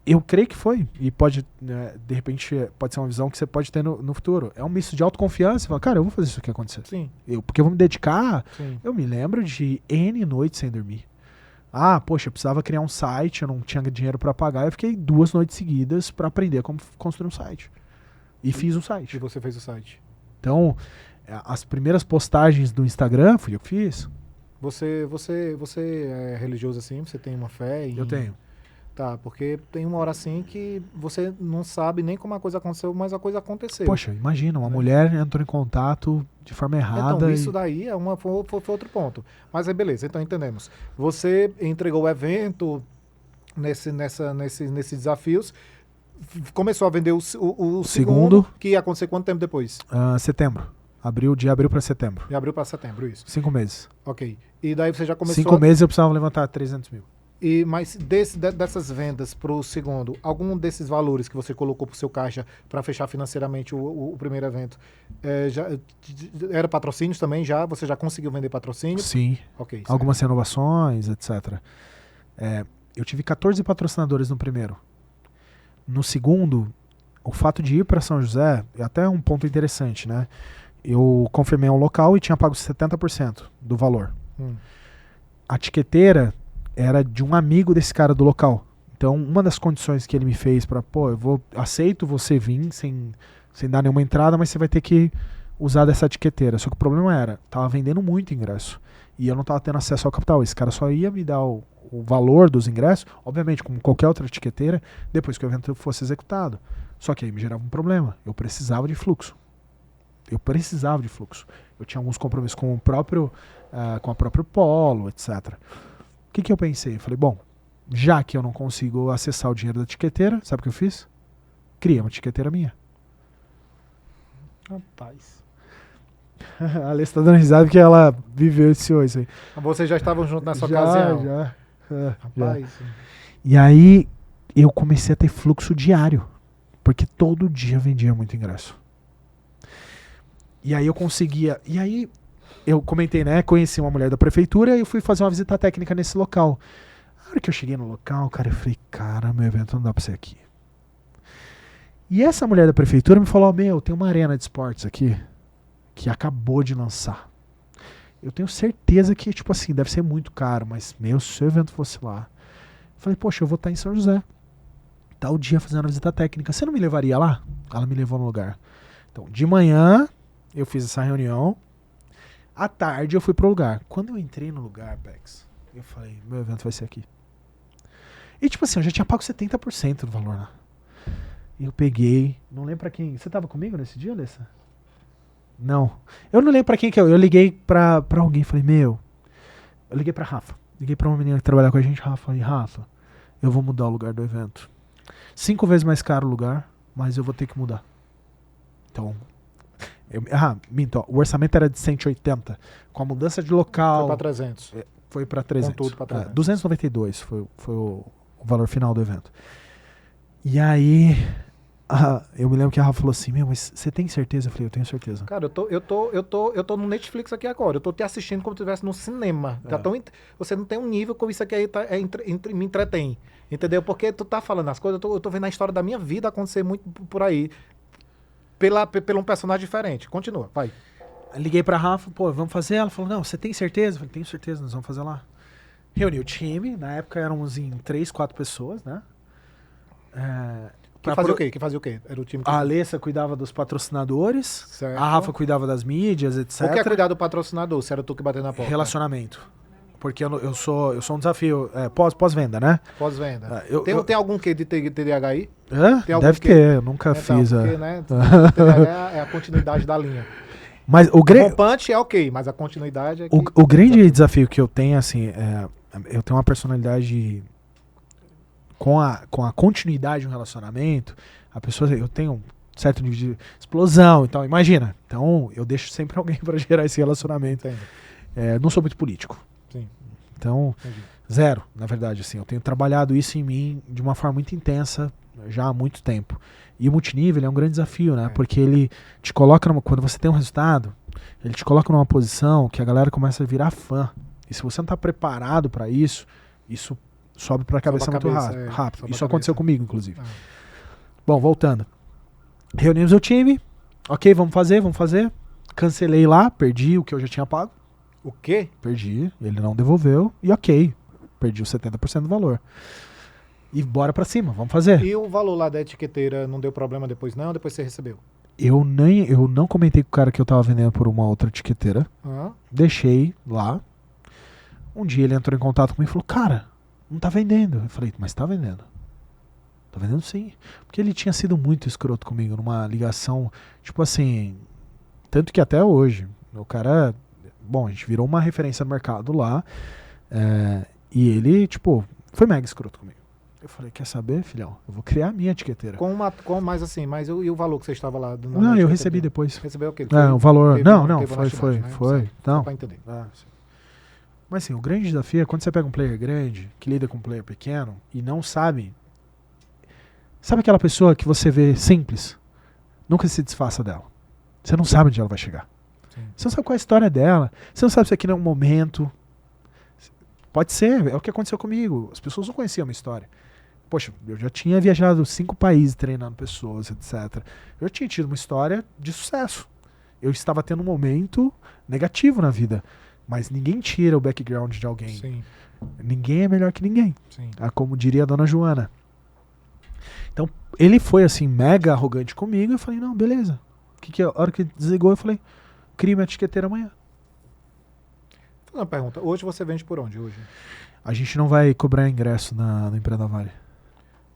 Eu creio que foi. E pode, de repente, pode ser uma visão que você pode ter no futuro. É um misto de autoconfiança. Você fala, cara, eu vou fazer isso aqui acontecer. Sim. Porque eu vou me dedicar. Sim. Eu me lembro de N noites sem dormir. Poxa, eu precisava criar um site, eu não tinha dinheiro para pagar. Eu fiquei 2 noites seguidas para aprender como construir um site. E fiz um site. E você fez o site. Então, as primeiras postagens do Instagram fui eu que fiz. Você é religioso assim? Você tem uma fé? Eu tenho. Tá, porque tem uma hora assim que você não sabe nem como a coisa aconteceu, mas a coisa aconteceu. Poxa, imagina, uma mulher entrou em contato de forma errada. Então, isso daí foi outro ponto. Mas aí, beleza, então entendemos. Você entregou o evento nesses desafios, começou a vender o segundo, que ia acontecer quanto tempo depois? Setembro. De abril para setembro. De abril para setembro, isso. 5 meses. Ok. E daí você já começou... 5 meses eu precisava levantar 300 mil. Mas dessas vendas para o segundo, algum desses valores que você colocou para o seu caixa para fechar financeiramente o primeiro evento, já era patrocínios também já? Você já conseguiu vender patrocínios? Sim. Ok. Algumas renovações, etc. Eu tive 14 patrocinadores no primeiro. No segundo, o fato de ir para São José é até um ponto interessante, né? Eu confirmei um local e tinha pago 70% do valor. A tiqueteira era de um amigo desse cara do local. Então, uma das condições que ele me fez para, aceito você vir sem dar nenhuma entrada, mas você vai ter que usar dessa tiqueteira. Só que o problema era, tava vendendo muito ingresso. E eu não tava tendo acesso ao capital. Esse cara só ia me dar o valor dos ingressos, obviamente, como qualquer outra tiqueteira, depois que o evento fosse executado. Só que aí me gerava um problema. Eu precisava de fluxo. Eu tinha alguns compromissos com a própria Polo, etc. O que eu pensei? Eu falei, bom, já que eu não consigo acessar o dinheiro da tiqueteira, sabe o que eu fiz? Criei uma tiqueteira minha. Rapaz. A Alê está dando risada porque ela viveu isso aí. Vocês já estavam juntos nessa ocasião? Já. Rapaz. Já. E aí eu comecei a ter fluxo diário, porque todo dia eu vendia muito ingresso. E aí eu conseguia... E aí eu comentei, né? Conheci uma mulher da prefeitura e eu fui fazer uma visita técnica nesse local. Na hora que eu cheguei no local, cara, eu falei, cara, meu evento não dá pra ser aqui. E essa mulher da prefeitura me falou, tem uma arena de esportes aqui que acabou de lançar. Eu tenho certeza que, tipo assim, deve ser muito caro, mas, se o evento fosse lá. Eu falei, poxa, eu vou estar em São José. Tal dia fazendo a visita técnica. Você não me levaria lá? Ela me levou no lugar. Então, de manhã, eu fiz essa reunião. À tarde, eu fui pro lugar. Quando eu entrei no lugar, Pex, eu falei, meu evento vai ser aqui. E, tipo assim, eu já tinha pago 70% do valor lá. E eu peguei, não lembro pra quem. Você tava comigo nesse dia, Alessa? Não. Eu não lembro pra quem que eu liguei pra alguém, falei, eu liguei pra Rafa. Liguei pra uma menina que trabalha com a gente, Rafa. Falei, Rafa, eu vou mudar o lugar do evento. 5 vezes mais caro o lugar, mas eu vou ter que mudar. Então, minto, o orçamento era de 180. Com a mudança de local... Foi pra 300. Foi pra 300. Com tudo pra 300. 292 foi o valor final do evento. E aí... eu me lembro que a Rafa falou assim, mas você tem certeza? Eu falei, eu tenho certeza. Cara, eu tô no Netflix aqui agora. Eu tô te assistindo como se estivesse no cinema. Você não tem um nível como isso aqui aí me entretém. Entendeu? Porque tu tá falando as coisas, eu tô vendo a história da minha vida acontecer muito por aí. Pelo um personagem diferente. Continua, vai. Liguei pra Rafa, vamos fazer? Ela falou, não, você tem certeza? Eu falei, tenho certeza, nós vamos fazer lá. Reuni o time, na época éramos em 3, 4 pessoas, né? Que fazia o quê? Era o time que... A Alessa cuidava dos patrocinadores, certo. A Rafa cuidava das mídias, etc. O que é cuidar do patrocinador, se era tu que bateu na porta? Relacionamento. Porque eu sou um desafio pós-venda, né? Pós-venda. Tem algum que de TDAH aí? Deve ter, eu nunca fiz. Porque, né, TDAH é a continuidade da linha. Mas o rompante é ok, mas a continuidade é que... O grande desafio que eu tenho, assim, eu tenho uma personalidade... Com a continuidade de um relacionamento, eu tenho um certo nível de explosão, então imagina. Então eu deixo sempre alguém para gerar esse relacionamento. Não sou muito político. Sim. Então, zero, na verdade. Assim, eu tenho trabalhado isso em mim de uma forma muito intensa já há muito tempo. E o multinível é um grande desafio, né? Porque ele te coloca, quando você tem um resultado, ele te coloca numa posição que a galera começa a virar fã. E se você não está preparado para isso sobe pra cabeça muito rápido. Isso aconteceu comigo, inclusive. Bom, voltando. Reunimos o time. Ok, vamos fazer. Cancelei lá, perdi o que eu já tinha pago. O quê? Perdi, ele não devolveu. E ok, perdi os 70% do valor. E bora pra cima, vamos fazer. E o valor lá da etiqueteira não deu problema depois não? Depois você recebeu? Eu não comentei com o cara que eu tava vendendo por uma outra etiqueteira. Deixei lá. Um dia ele entrou em contato comigo e falou, cara, não tá vendendo. Eu falei, mas tá vendendo. Tá vendendo sim. Porque ele tinha sido muito escroto comigo numa ligação, tipo assim, tanto que até hoje, o cara, bom, a gente virou uma referência no mercado lá, e ele, tipo, foi mega escroto comigo. Eu falei, quer saber, filhão? Eu vou criar a minha etiqueteira. Mais assim, mas e o valor que você estava lá? Não, eu recebi depois. Recebeu o quê? O valor, foi. Só pra entender. Mas assim, o grande desafio é quando você pega um player grande, que lida com um player pequeno, e não sabe... Sabe aquela pessoa que você vê simples? Nunca se desfaça dela. Você não sabe onde ela vai chegar. Sim. Você não sabe qual é a história dela. Você não sabe se aqui não é um momento. Pode ser, é o que aconteceu comigo. As pessoas não conheciam a minha história. Poxa, eu já tinha viajado 5 países treinando pessoas, etc. Eu tinha tido uma história de sucesso. Eu estava tendo um momento negativo na vida. Mas ninguém tira o background de alguém. Sim. Ninguém é melhor que ninguém. Sim. Como diria a dona Joana. Então, ele foi assim, mega arrogante comigo. Eu falei, não, beleza. A hora que desligou, eu falei, cria minha etiqueteira amanhã. Vou fazer uma pergunta. Hoje você vende por onde? Hoje? A gente não vai cobrar ingresso no Empreenda Vale.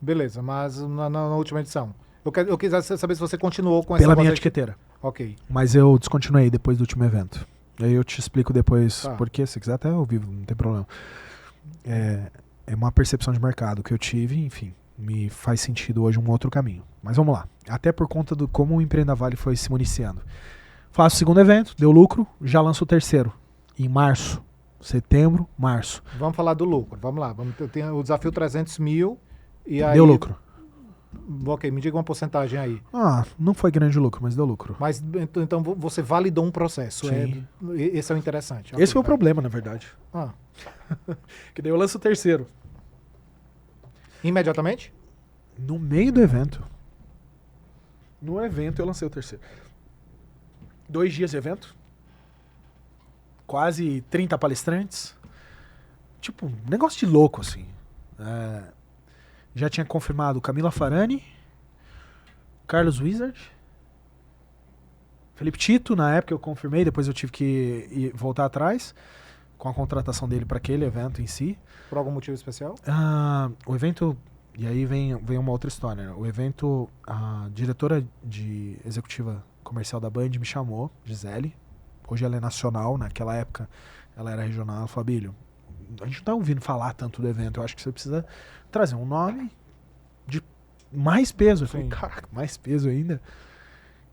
Beleza, mas na última edição. Eu quis saber se você continuou com Pela minha etiqueteira. Ok. Mas eu descontinuei depois do último evento. Aí eu te explico depois porque, se quiser até ao vivo, não tem problema. É uma percepção de mercado que eu tive, enfim. Me faz sentido hoje um outro caminho. Mas vamos lá. Até por conta do como o Empreenda Vale foi se municiando. Faço o segundo evento, deu lucro, já lanço o terceiro. Em março. Setembro, março. Vamos falar do lucro. Vamos lá. Tem o desafio 300 mil. E aí, deu lucro. Ok, me diga uma porcentagem aí. Não foi grande lucro, mas deu lucro. Mas então você validou um processo. Sim. Esse é o interessante. Esse foi o problema, na verdade. Que daí eu lanço o terceiro. Imediatamente? No meio do evento. No evento eu lancei o terceiro. 2 dias de evento. Quase 30 palestrantes. Tipo, negócio de louco, assim. Já tinha confirmado Camila Farani, Carlos Wizard, Felipe Tito, na época eu confirmei, depois eu tive que voltar atrás com a contratação dele para aquele evento em si. Por algum motivo especial? O evento, e aí vem uma outra história, né? O evento, a diretora executiva comercial da Band me chamou, Gisele. Hoje ela é nacional, naquela época ela era regional. Ela falou, Bílio, a gente não tá ouvindo falar tanto do evento, eu acho que você precisa trazer um nome de mais peso. Eu falei, caraca, mais peso ainda.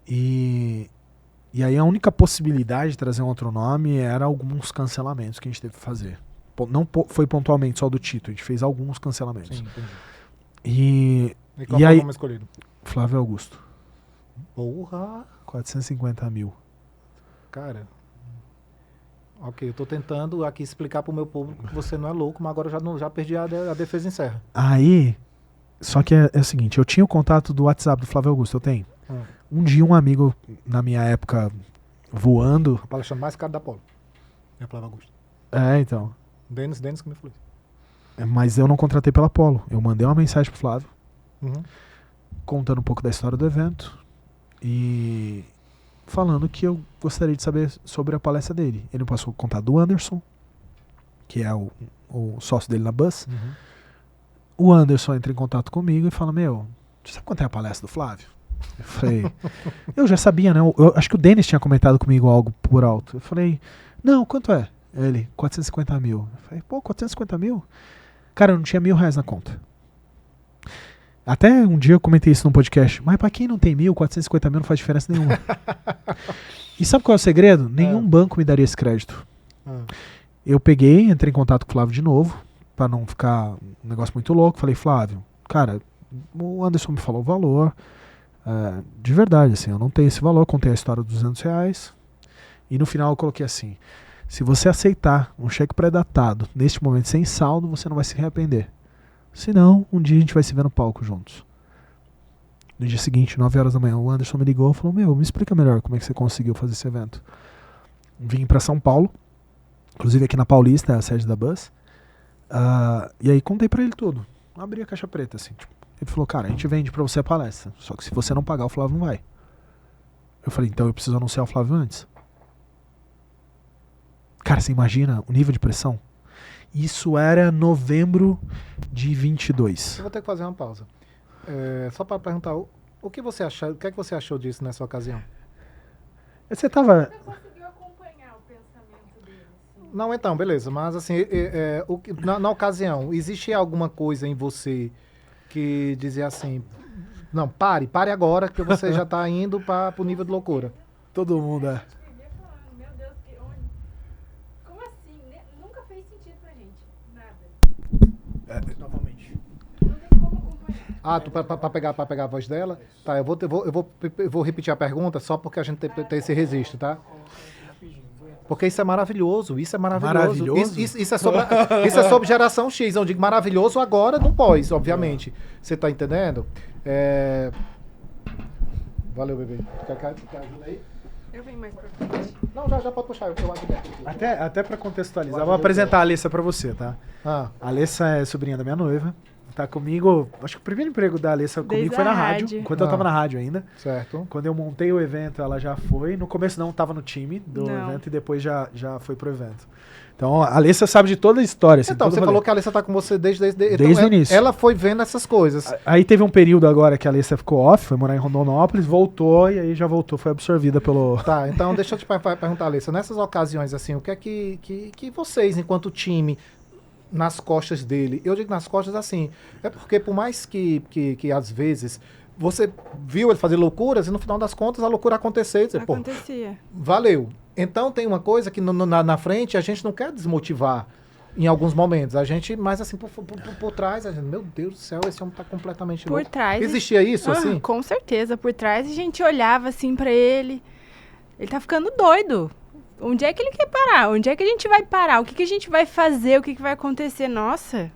E aí a única possibilidade de trazer um outro nome era alguns cancelamentos que a gente teve que fazer. Não foi pontualmente só do Tito, a gente fez alguns cancelamentos. Sim, entendi. E qual foi o nome escolhido? Flávio Augusto. Porra! 450 mil. Cara, ok, eu tô tentando aqui explicar pro meu público que você não é louco, mas agora eu já perdi a defesa em serra. Aí, só que é o seguinte, eu tinha o contato do WhatsApp do Flávio Augusto, eu tenho. Um dia um amigo, na minha época, voando... A palestrante mais cara da Polo. É o Flávio Augusto. Então. Denis que me falou isso. Mas eu não contratei pela Polo. Eu mandei uma mensagem pro Flávio, contando um pouco da história do evento e falando que eu gostaria de saber sobre a palestra dele. Ele me passou o contato do Anderson, que é o sócio dele na Bus. O Anderson entra em contato comigo e fala, você sabe quanto é a palestra do Flávio? Eu falei, eu já sabia, né? Eu acho que o Denis tinha comentado comigo algo por alto. Eu falei, não, quanto é? Ele, 450 mil. Eu falei, 450 mil? Cara, eu não tinha R$1.000 na conta. Até um dia eu comentei isso num podcast, mas pra quem não tem 450 mil não faz diferença nenhuma. E sabe qual é o segredo? Nenhum banco me daria esse crédito. Eu peguei, entrei em contato com o Flávio de novo, pra não ficar um negócio muito louco. Falei, Flávio, cara, o Anderson me falou o valor. De verdade, assim, eu não tenho esse valor. Contei a história dos R$200. E no final eu coloquei assim, se você aceitar um cheque pré-datado neste momento sem saldo, você não vai se arrepender. Se não, um dia a gente vai se ver no palco juntos. No dia seguinte, 9 horas da manhã, o Anderson me ligou e falou, me explica melhor como é que você conseguiu fazer esse evento. Vim pra São Paulo, inclusive aqui na Paulista, a sede da Buzz. E aí contei pra ele tudo. Abri a caixa preta, assim. Tipo, ele falou, cara, a gente vende pra você a palestra. Só que se você não pagar, o Flávio não vai. Eu falei, então eu preciso anunciar o Flávio antes. Cara, você imagina o nível de pressão? Isso era novembro de 22. Eu vou ter que fazer uma pausa. Só para perguntar, o que você achou, o que é que você achou disso nessa ocasião? Você tava... Você conseguiu acompanhar o pensamento dele? Assim? Não, então, beleza. Mas assim, na ocasião, existia alguma coisa em você que dizia assim, não, pare agora que você já está indo para o nível de loucura. Todo mundo Vivia falando, meu Deus, como assim? Nunca fez sentido pra gente, nada. novamente. Não tem como acompanhar. Para pegar a voz dela? Tá, eu vou repetir a pergunta só porque a gente tem esse registro, tá? Porque isso é maravilhoso, isso é maravilhoso. Maravilhoso? Isso é sobre geração X. Eu digo maravilhoso agora no pós, obviamente. Você tá entendendo? Valeu, bebê. Quer ajuda aí? Eu venho mais pra frente. Não, já pode puxar. Eu acho que Até pra contextualizar, vou apresentar a Alessa pra você, tá? A Alessa é sobrinha da minha noiva. Tá comigo, acho que o primeiro emprego da Alessa comigo Desde foi na a rádio, rádio. enquanto eu tava na rádio ainda. certo. Quando eu montei o evento, ela já foi. No começo não, tava no time do Não. evento e depois já foi pro evento. Então a Alessa sabe de toda a história. Assim, Então, todo você o rolê. falou que a Alessa tá com você desde Desde o início. Ela foi vendo essas coisas. Aí teve um período agora que a Alessa ficou off, foi morar em Rondonópolis, voltou e aí já voltou, foi absorvida pelo... Tá, então deixa eu te perguntar, Alessa, nessas ocasiões, assim, o que é que vocês, enquanto time, nas costas dele, eu digo nas costas assim, é porque por mais que às vezes você viu ele fazer loucuras e no final das contas a loucura aconteceu e dizer, pô, Acontecia. valeu. Então tem uma coisa que na frente a gente não quer desmotivar em alguns momentos, a gente, mas assim, por trás, a gente, meu Deus do céu, esse homem tá completamente Por louco. trás. Existia isso, assim? Com certeza. Por trás a gente olhava assim pra ele. Ele tá ficando doido. Onde é que ele quer parar? Onde é que a gente vai parar? O que a gente vai fazer? O que vai acontecer? Nossa.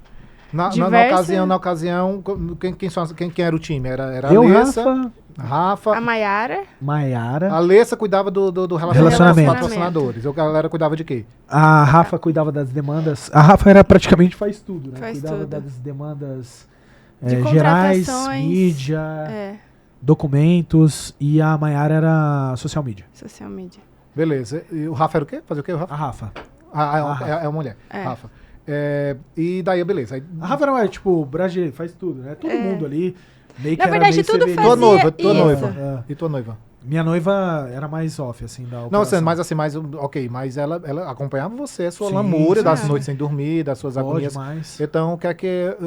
Na ocasião, quem era o time? Era a Eu, Alessa, A Rafa, Maiara. Maiara, a Alessa cuidava do relacionamento com os patrocinadores. A galera cuidava de quê? a Rafa cuidava das demandas. A Rafa era praticamente faz tudo, né? Faz cuidava tudo. das demandas De gerais, contratações. mídia, É, documentos, e a Maiara era social media. social media. Beleza. E o Rafa era o quê? Fazia o quê, o Rafa? A Rafa. É uma mulher. É. Rafa. E daí, beleza. Aí, A Rafa não é tipo brasileiro, faz tudo, né? Todo mundo ali. Meio que Na era verdade, meio tudo Severino. tua noiva, fazia tua isso. noiva. E tua noiva? Minha noiva era mais off, assim, da Não, operação. mas assim, ok, mas ela acompanhava você, a sua Sim, lamúria, das sim. noites sem dormir, das suas Pode agonias. mais. Então,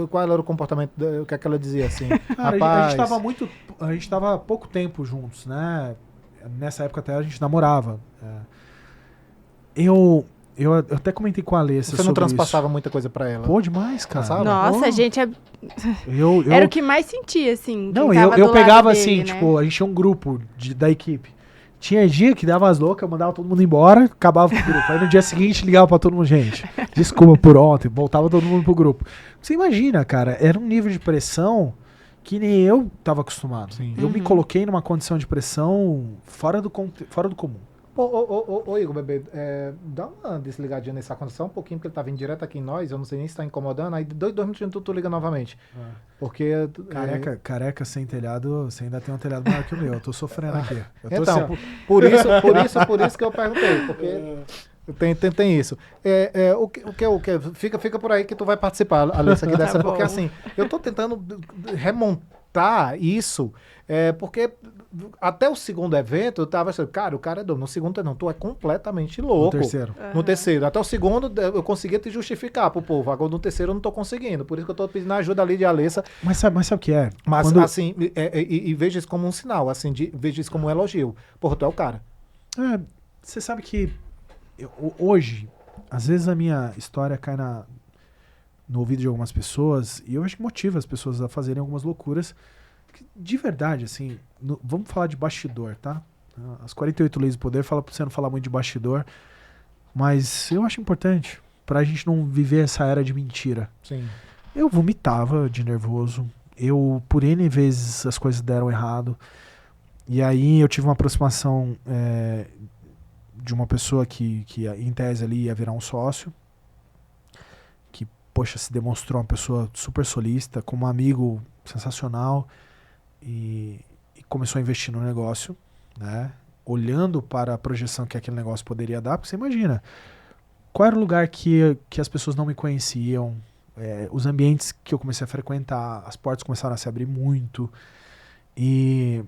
qual era o comportamento, o que é que ela dizia assim? Cara, Rapaz, a gente tava há pouco tempo juntos, né? Nessa época até a gente namorava. Eu até comentei com a Alessa você não sobre transpassava isso. muita coisa pra ela? Pô, demais, cara. Passava? Nossa, Pô. a gente Eu, era o que mais sentia, assim. Não, quem tava eu do pegava lado assim, dele, né? tipo, a gente tinha um grupo da equipe. Tinha dia que dava as loucas, eu mandava todo mundo embora, acabava o grupo. Aí no dia seguinte ligava pra todo mundo, gente, desculpa por ontem, voltava todo mundo pro grupo. Você imagina, cara, era um nível de pressão que nem eu tava acostumado. Sim. Eu me coloquei numa condição de pressão fora do comum. Ô, Igor, bebê, dá uma desligadinha nesse ar-condicionado um pouquinho, porque ele tá vindo direto aqui em nós, eu não sei nem se tá incomodando, aí 2 minutos tu liga novamente. Porque... Careca sem telhado, você ainda tem um telhado maior que o meu, eu tô sofrendo aqui. Eu tô Então, assim, ó. por isso que eu perguntei, porque tem isso. O que fica por aí que tu vai participar, Alessa, aqui dessa, Tá bom. porque assim, eu tô tentando remontar isso, porque até o segundo evento eu tava achando, cara, o cara é doido, no segundo não, tu é completamente No louco. terceiro. No terceiro. Até o segundo eu conseguia te justificar pro povo. Agora no terceiro eu não tô conseguindo. Por isso que eu tô pedindo ajuda ali de Alessa. Mas sabe o que é? Mas Quando- assim, e veja isso como um sinal, assim, veja isso como um elogio. Porra, tu é o cara. Você sabe que hoje, às vezes a minha história cai no ouvido de algumas pessoas e eu acho que motiva as pessoas a fazerem algumas loucuras. Que, de verdade, assim, vamos falar de bastidor, tá? As 48 leis do poder falam pra você não falar muito de bastidor, mas eu acho importante pra gente não viver essa era de mentira. Sim. Eu vomitava de nervoso. Por N vezes as coisas deram errado. E aí eu tive uma aproximação de uma pessoa que em tese ali ia virar um sócio. Que, poxa, se demonstrou uma pessoa super solícita, como um amigo sensacional. E começou a investir no negócio, né? Olhando para a projeção que aquele negócio poderia dar. Porque você imagina, qual era o lugar que as pessoas não me conheciam, os ambientes que eu comecei a frequentar, as portas começaram a se abrir muito. E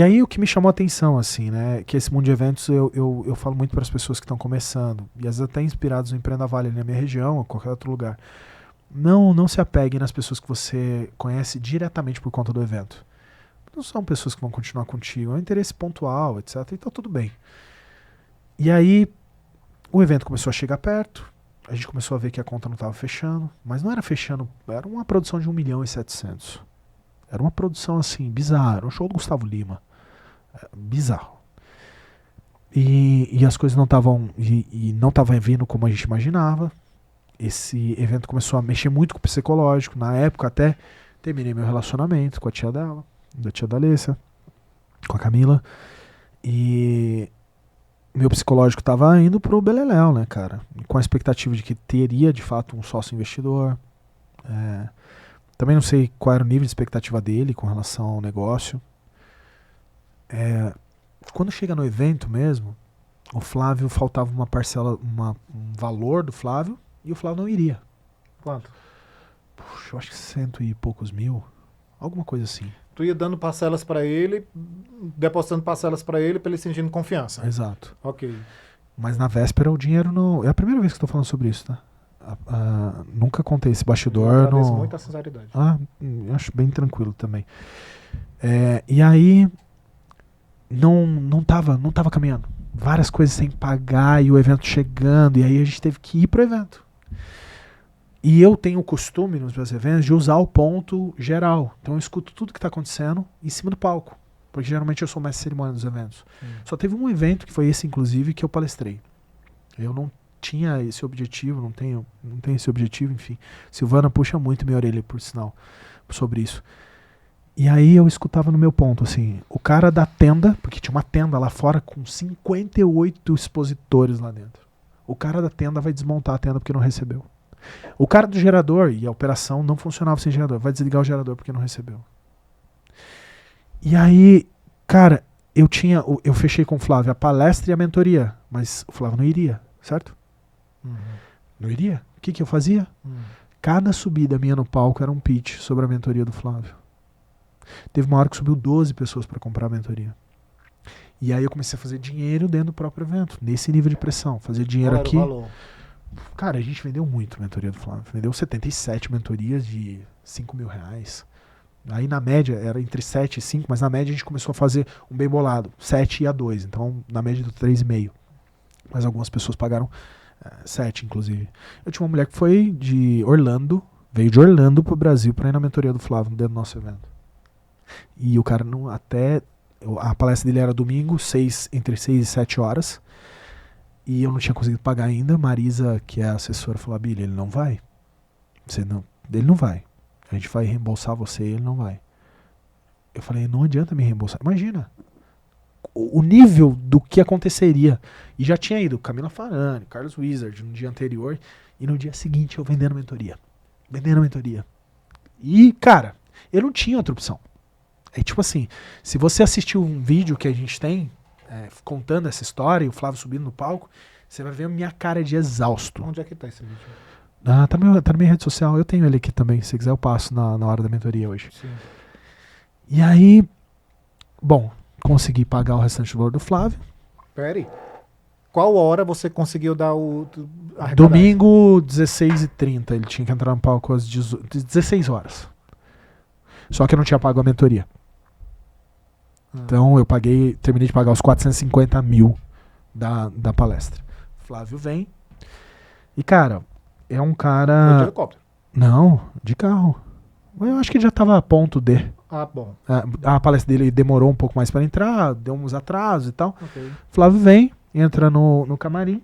aí o que me chamou a atenção, assim, né, que esse mundo de eventos eu falo muito para as pessoas que estão começando, e às vezes até inspirados no Empreenda Vale, na minha região ou qualquer outro lugar. Não se apegue nas pessoas que você conhece diretamente por conta do evento. Não são pessoas que vão continuar contigo, é um interesse pontual, etc. E tá tudo bem. E aí o evento começou a chegar perto, a gente começou a ver que a conta não estava fechando, mas não era fechando, era uma produção de 1.700.000. Era uma produção assim, bizarra, era um show do Gustavo Lima. Bizarro. E as coisas não estavam não estavam vindo como a gente imaginava. Esse evento começou a mexer muito com o psicológico. Na época até terminei meu relacionamento com a tia dela, da tia da Alessia, com a Camila. E meu psicológico estava indo pro beleléu, né, cara? Com a expectativa de que teria, de fato, um sócio investidor. Também não sei qual era o nível de expectativa dele com relação ao negócio. Quando chega no evento mesmo, o Flávio faltava uma parcela, um valor do Flávio, e o Flávio não iria. Quanto? Puxa, eu acho que 100 e poucos mil. Alguma coisa assim. Tu ia dando parcelas para ele, depositando parcelas para ele sentindo confiança. Exato. Ok. Mas na véspera o dinheiro não... É a primeira vez que estou falando sobre isso, tá? Nunca contei esse bastidor. Eu agradeço muito a sinceridade. Eu acho bem tranquilo também. E aí não tava caminhando. Várias coisas sem pagar e o evento chegando. E aí a gente teve que ir pro evento. E eu tenho o costume nos meus eventos de usar o ponto geral. Então eu escuto tudo que está acontecendo em cima do palco. Porque geralmente eu sou mestre de cerimônia dos eventos. Só teve um evento, que foi esse inclusive, que eu palestrei. Eu não tinha esse objetivo, não tenho esse objetivo, enfim. Silvana puxa muito minha orelha, por sinal, sobre isso. E aí eu escutava no meu ponto, assim, o cara da tenda, porque tinha uma tenda lá fora com 58 expositores lá dentro. O cara da tenda vai desmontar a tenda porque não recebeu. O cara do gerador, e a operação não funcionava sem gerador, vai desligar o gerador porque não recebeu. E aí, cara, eu fechei com o Flávio a palestra e a mentoria, mas o Flávio não iria, certo? Não iria? O que eu fazia? Cada subida minha no palco era um pitch sobre a mentoria do Flávio. Teve uma hora que subiu 12 pessoas para comprar a mentoria. E aí eu comecei a fazer dinheiro dentro do próprio evento, nesse nível de pressão. Fazer dinheiro aqui. Cara, a gente vendeu muito a mentoria do Flávio. Vendeu 77 mentorias de 5 mil reais. Aí na média era entre 7 e 5, mas na média a gente começou a fazer um bem bolado, 7 a 2. Então na média deu 3,5. Mas algumas pessoas pagaram 7, inclusive. Eu tinha uma mulher que foi de Orlando, veio de Orlando pro Brasil para ir na mentoria do Flávio dentro do nosso evento. E o cara não, a palestra dele era domingo, entre 6 e 7 horas. E eu não tinha conseguido pagar ainda. Marisa, que é a assessora, falou: Abílio, ele não vai. Ele não vai. A gente vai reembolsar você e ele não vai. Eu falei: não adianta me reembolsar. Imagina o nível do que aconteceria. E já tinha ido Camila Farani, Carlos Wizard no dia anterior. E no dia seguinte eu vendendo mentoria. E, cara, eu não tinha outra opção. É tipo assim, se você assistiu um vídeo que a gente tem contando essa história e o Flávio subindo no palco, você vai ver a minha cara de exausto. Onde é que tá esse vídeo? Tá na minha rede social. Eu tenho ele aqui também. Se quiser eu passo na hora da mentoria hoje. Sim. E aí, bom, consegui pagar o restante do valor do Flávio. Peraí. Qual hora você conseguiu dar Domingo, 16h30. Ele tinha que entrar no palco às 16 horas. Só que eu não tinha pago a mentoria. Então eu terminei de pagar os 450 mil da palestra. Flávio vem. E, cara, é um cara... Foi de helicóptero? Não, de carro. Eu acho que ele já estava a ponto de. Bom. A palestra dele demorou um pouco mais para entrar, deu uns atrasos e tal. Okay. Flávio vem, entra no camarim.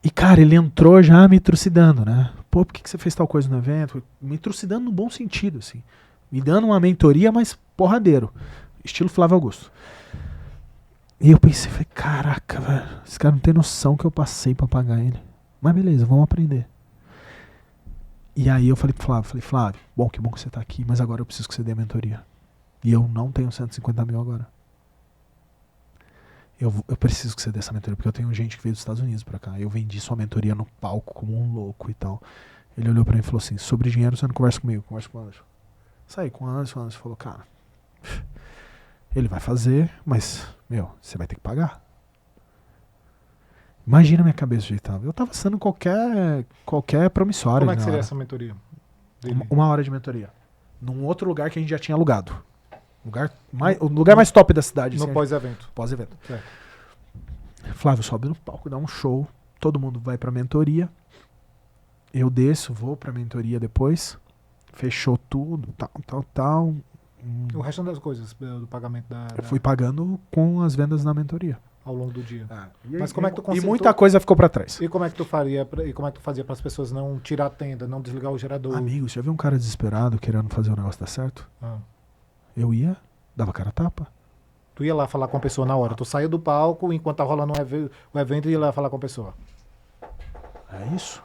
E, cara, ele entrou já me trucidando, né? pô, por que você fez tal coisa no evento? Me trucidando no bom sentido, assim. Me dando uma mentoria, mas porradeiro. Estilo Flávio Augusto. E eu pensei, falei, caraca, velho, esse cara não tem noção que eu passei pra pagar ele. Mas beleza, vamos aprender. E aí eu falei pro Flávio, Flávio, que bom que você tá aqui, mas agora eu preciso que você dê a mentoria. E eu não tenho 150 mil agora. Eu preciso que você dê essa mentoria, porque eu tenho gente que veio dos Estados Unidos pra cá. Eu vendi sua mentoria no palco como um louco e tal. Ele olhou pra mim e falou assim, sobre dinheiro você não conversa comigo, conversa com o Anderson. Saí com o Anderson falou, cara, ele vai fazer, mas, você vai ter que pagar. Imagina a minha cabeça de jeito. Eu tava sendo qualquer promissório. Como é que seria essa mentoria? Uma hora de mentoria. Num outro lugar que a gente já tinha alugado. O lugar mais top da cidade. No assim, pós-evento. Pós-evento. Flávio sobe no palco, dá um show. Todo mundo vai pra mentoria. Eu desço, vou pra mentoria depois. Fechou tudo, tal. O resto das coisas, do pagamento Eu fui pagando com as vendas na mentoria. Ao longo do dia. Mas como é que tu conseguiu? E muita coisa ficou pra trás. E como é que tu faria? E como é que tu fazia para as pessoas não tirar a tenda, não desligar o gerador? Amigo, você já viu um cara desesperado querendo fazer o negócio dar certo? Eu ia, dava cara a tapa. Tu ia lá falar com a pessoa na hora. Tu saía do palco, enquanto tá rolando o evento, ia lá falar com a pessoa. É isso.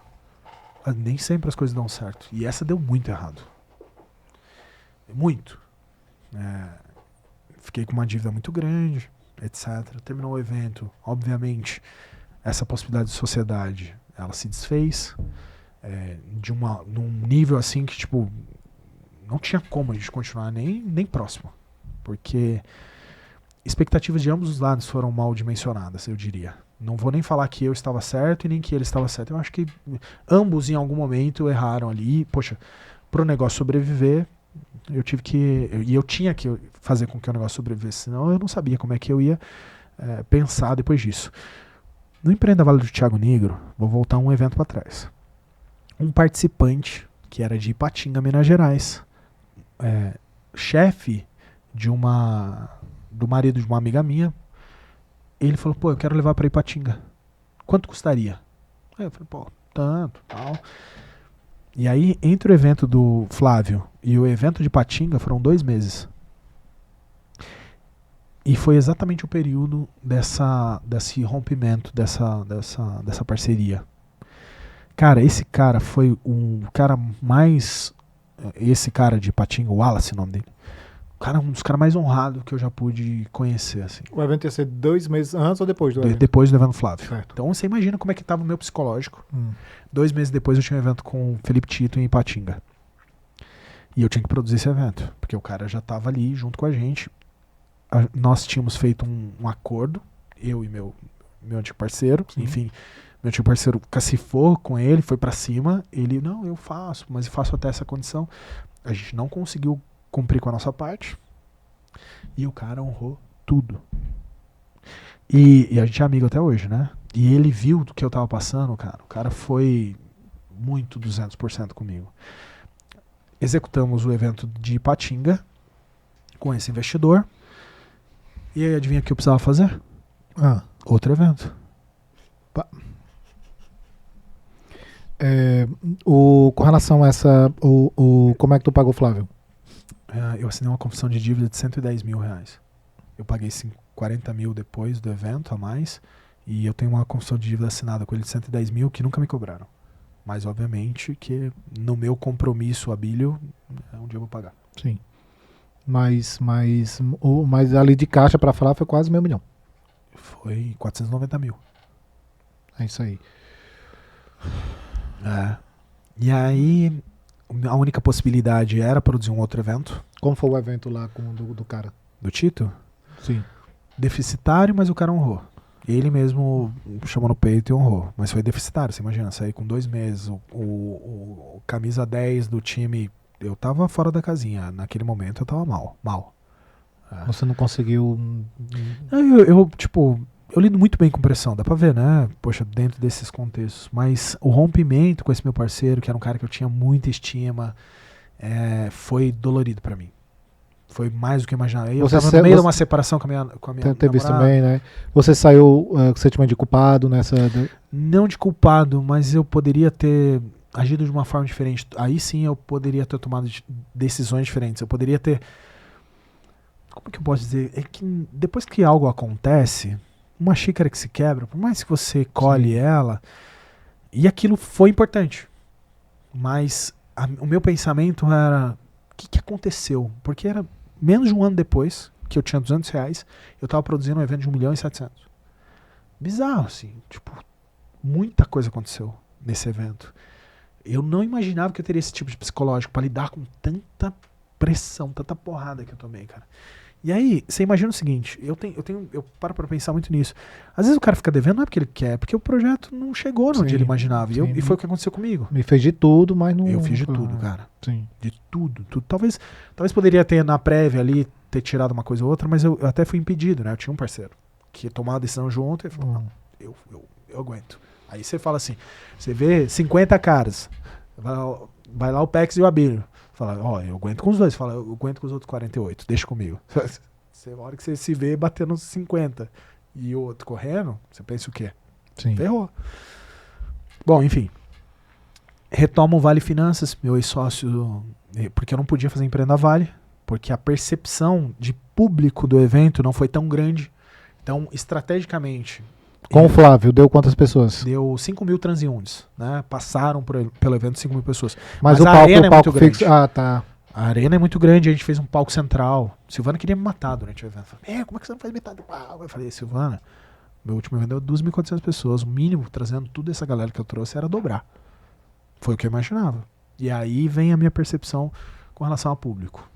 Nem sempre as coisas dão certo. E essa deu muito errado. Muito. Fiquei com uma dívida muito grande, etc. Terminou o evento. Obviamente, essa possibilidade de sociedade, ela se desfez. Num nível assim que, tipo, não tinha como a gente continuar nem próximo. Porque expectativas de ambos os lados foram mal dimensionadas, eu diria. Não vou nem falar que eu estava certo e nem que ele estava certo. Eu acho que ambos em algum momento erraram ali. Poxa, para o negócio sobreviver, eu tinha que fazer com que o negócio sobrevivesse, senão eu não sabia como é que eu ia pensar depois disso. No Empreenda Vale do Thiago Negro, vou voltar um evento para trás. Um participante, que era de Ipatinga, Minas Gerais, chefe do marido de uma amiga minha, ele falou, eu quero levar para Ipatinga. Quanto custaria? Aí eu falei, tanto, tal. E aí, entre o evento do Flávio e o evento de Ipatinga, foram 2 meses. E foi exatamente o período desse rompimento, dessa parceria. Cara, esse cara foi um cara mais... Esse cara de Ipatinga, o Wallace, o nome dele. Um dos caras mais honrados que eu já pude conhecer, assim. O evento ia ser 2 meses antes ou depois do evento? Depois do evento Flávio. Certo. Então você imagina como é que tava o meu psicológico. 2 meses depois eu tinha um evento com o Felipe Tito em Ipatinga. E eu tinha que produzir esse evento, porque o cara já tava ali junto com a gente. Nós tínhamos feito um acordo, eu e meu antigo parceiro. Sim. Enfim, meu antigo parceiro cacifou com ele, foi pra cima. Ele, não, eu faço, mas eu faço até essa condição. A gente não conseguiu cumprir com a nossa parte. E o cara honrou tudo. E a gente é amigo até hoje, né? E ele viu do que eu tava passando, cara. O cara foi muito 200% comigo. Executamos o evento de Ipatinga com esse investidor. E aí, adivinha o que eu precisava fazer? Outro evento. Com relação a essa... como é que tu pagou o Flávio? Eu assinei uma confissão de dívida de R$110 mil. Eu paguei 40 mil depois do evento a mais. E eu tenho uma confissão de dívida assinada com ele de 110 mil que nunca me cobraram. Mas obviamente que no meu compromisso abílio, um dia eu vou pagar. Sim. Mas ali de caixa para falar foi quase R$500 mil. Foi 490 mil. É isso aí. E aí, a única possibilidade era produzir um outro evento. Como foi o evento lá do cara? Do Tito? Sim. Deficitário, mas o cara honrou. Ele mesmo chamou no peito e honrou. Mas foi deficitário, você imagina, sair com 2 meses, o camisa 10 do time, eu tava fora da casinha. Naquele momento eu tava mal. Você não conseguiu... Eu lido muito bem com pressão, dá pra ver, né? Poxa, dentro desses contextos. Mas o rompimento com esse meu parceiro, que era um cara que eu tinha muita estima, foi dolorido pra mim. Foi mais do que eu imaginava. Eu tava no meio de uma separação com a minha teve isso também, né? Você saiu com sentimento de culpado nessa... Não de culpado, mas eu poderia ter agido de uma forma diferente, aí sim eu poderia ter tomado decisões diferentes. Eu poderia ter... Como que eu posso dizer? É que depois que algo acontece, uma xícara que se quebra, por mais que você colhe ela, e aquilo foi importante. Mas o meu pensamento era, o que aconteceu? Porque era menos de um ano depois que eu tinha R$200, eu tava produzindo um evento de 1.700.000. Bizarro, assim. Tipo, muita coisa aconteceu nesse evento. Eu não imaginava que eu teria esse tipo de psicológico pra lidar com tanta pressão, tanta porrada que eu tomei, cara. E aí, você imagina o seguinte, eu paro pra pensar muito nisso. Às vezes o cara fica devendo, não é porque ele quer, é porque o projeto não chegou onde ele imaginava. E foi o que aconteceu comigo. Me fez de tudo, mas não... Eu fiz de tudo, cara. Sim. De tudo. Talvez poderia ter na prévia ali, ter tirado uma coisa ou outra, mas eu até fui impedido, né? Eu tinha um parceiro que ia tomar a decisão junto e falou, não, eu aguento. Aí você fala assim, você vê 50 caras, vai lá o Pex e o Abílio. Fala, ó, eu aguento com os dois. Fala, eu aguento com os outros 48, deixa comigo. Você, na hora que você se vê batendo uns 50 e o outro correndo, você pensa o quê? Sim. Ferrou. Bom, enfim. Retomo o Vale Finanças, meu ex-sócio, porque eu não podia fazer Empreenda Vale, porque a percepção de público do evento não foi tão grande. Então, estrategicamente... Com o Flávio, deu quantas pessoas? Deu 5.000 transeuntes, né? Passaram pelo evento 5.000 pessoas. Mas o palco, arena é muito fixo. grande. Ah, tá. A arena é muito grande, a gente fez um palco central. Silvana queria me matar durante o evento. Falei, como é que você não faz metade do palco? Eu falei, Silvana, meu último evento deu 2.400 pessoas. O mínimo, trazendo toda essa galera que eu trouxe, era dobrar. Foi o que eu imaginava. E aí vem a minha percepção com relação ao público.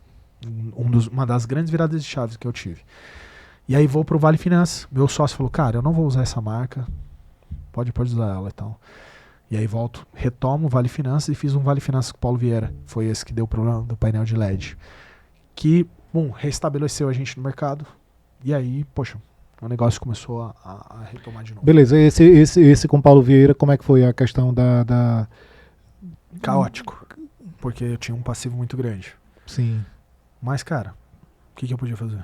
Uma das grandes viradas de chaves que eu tive. E aí vou pro Vale Finanças. Meu sócio falou, cara, eu não vou usar essa marca. Pode usar ela e tal. E aí volto, retomo o Vale Finanças e fiz um Vale Finanças com o Paulo Vieira. Foi esse que deu o problema do painel de LED. Que, restabeleceu a gente no mercado. E aí, poxa, o negócio começou a retomar de novo. Beleza, esse com o Paulo Vieira, como é que foi a questão da... Caótico. Porque eu tinha um passivo muito grande. Sim. Mas, cara, o que eu podia fazer?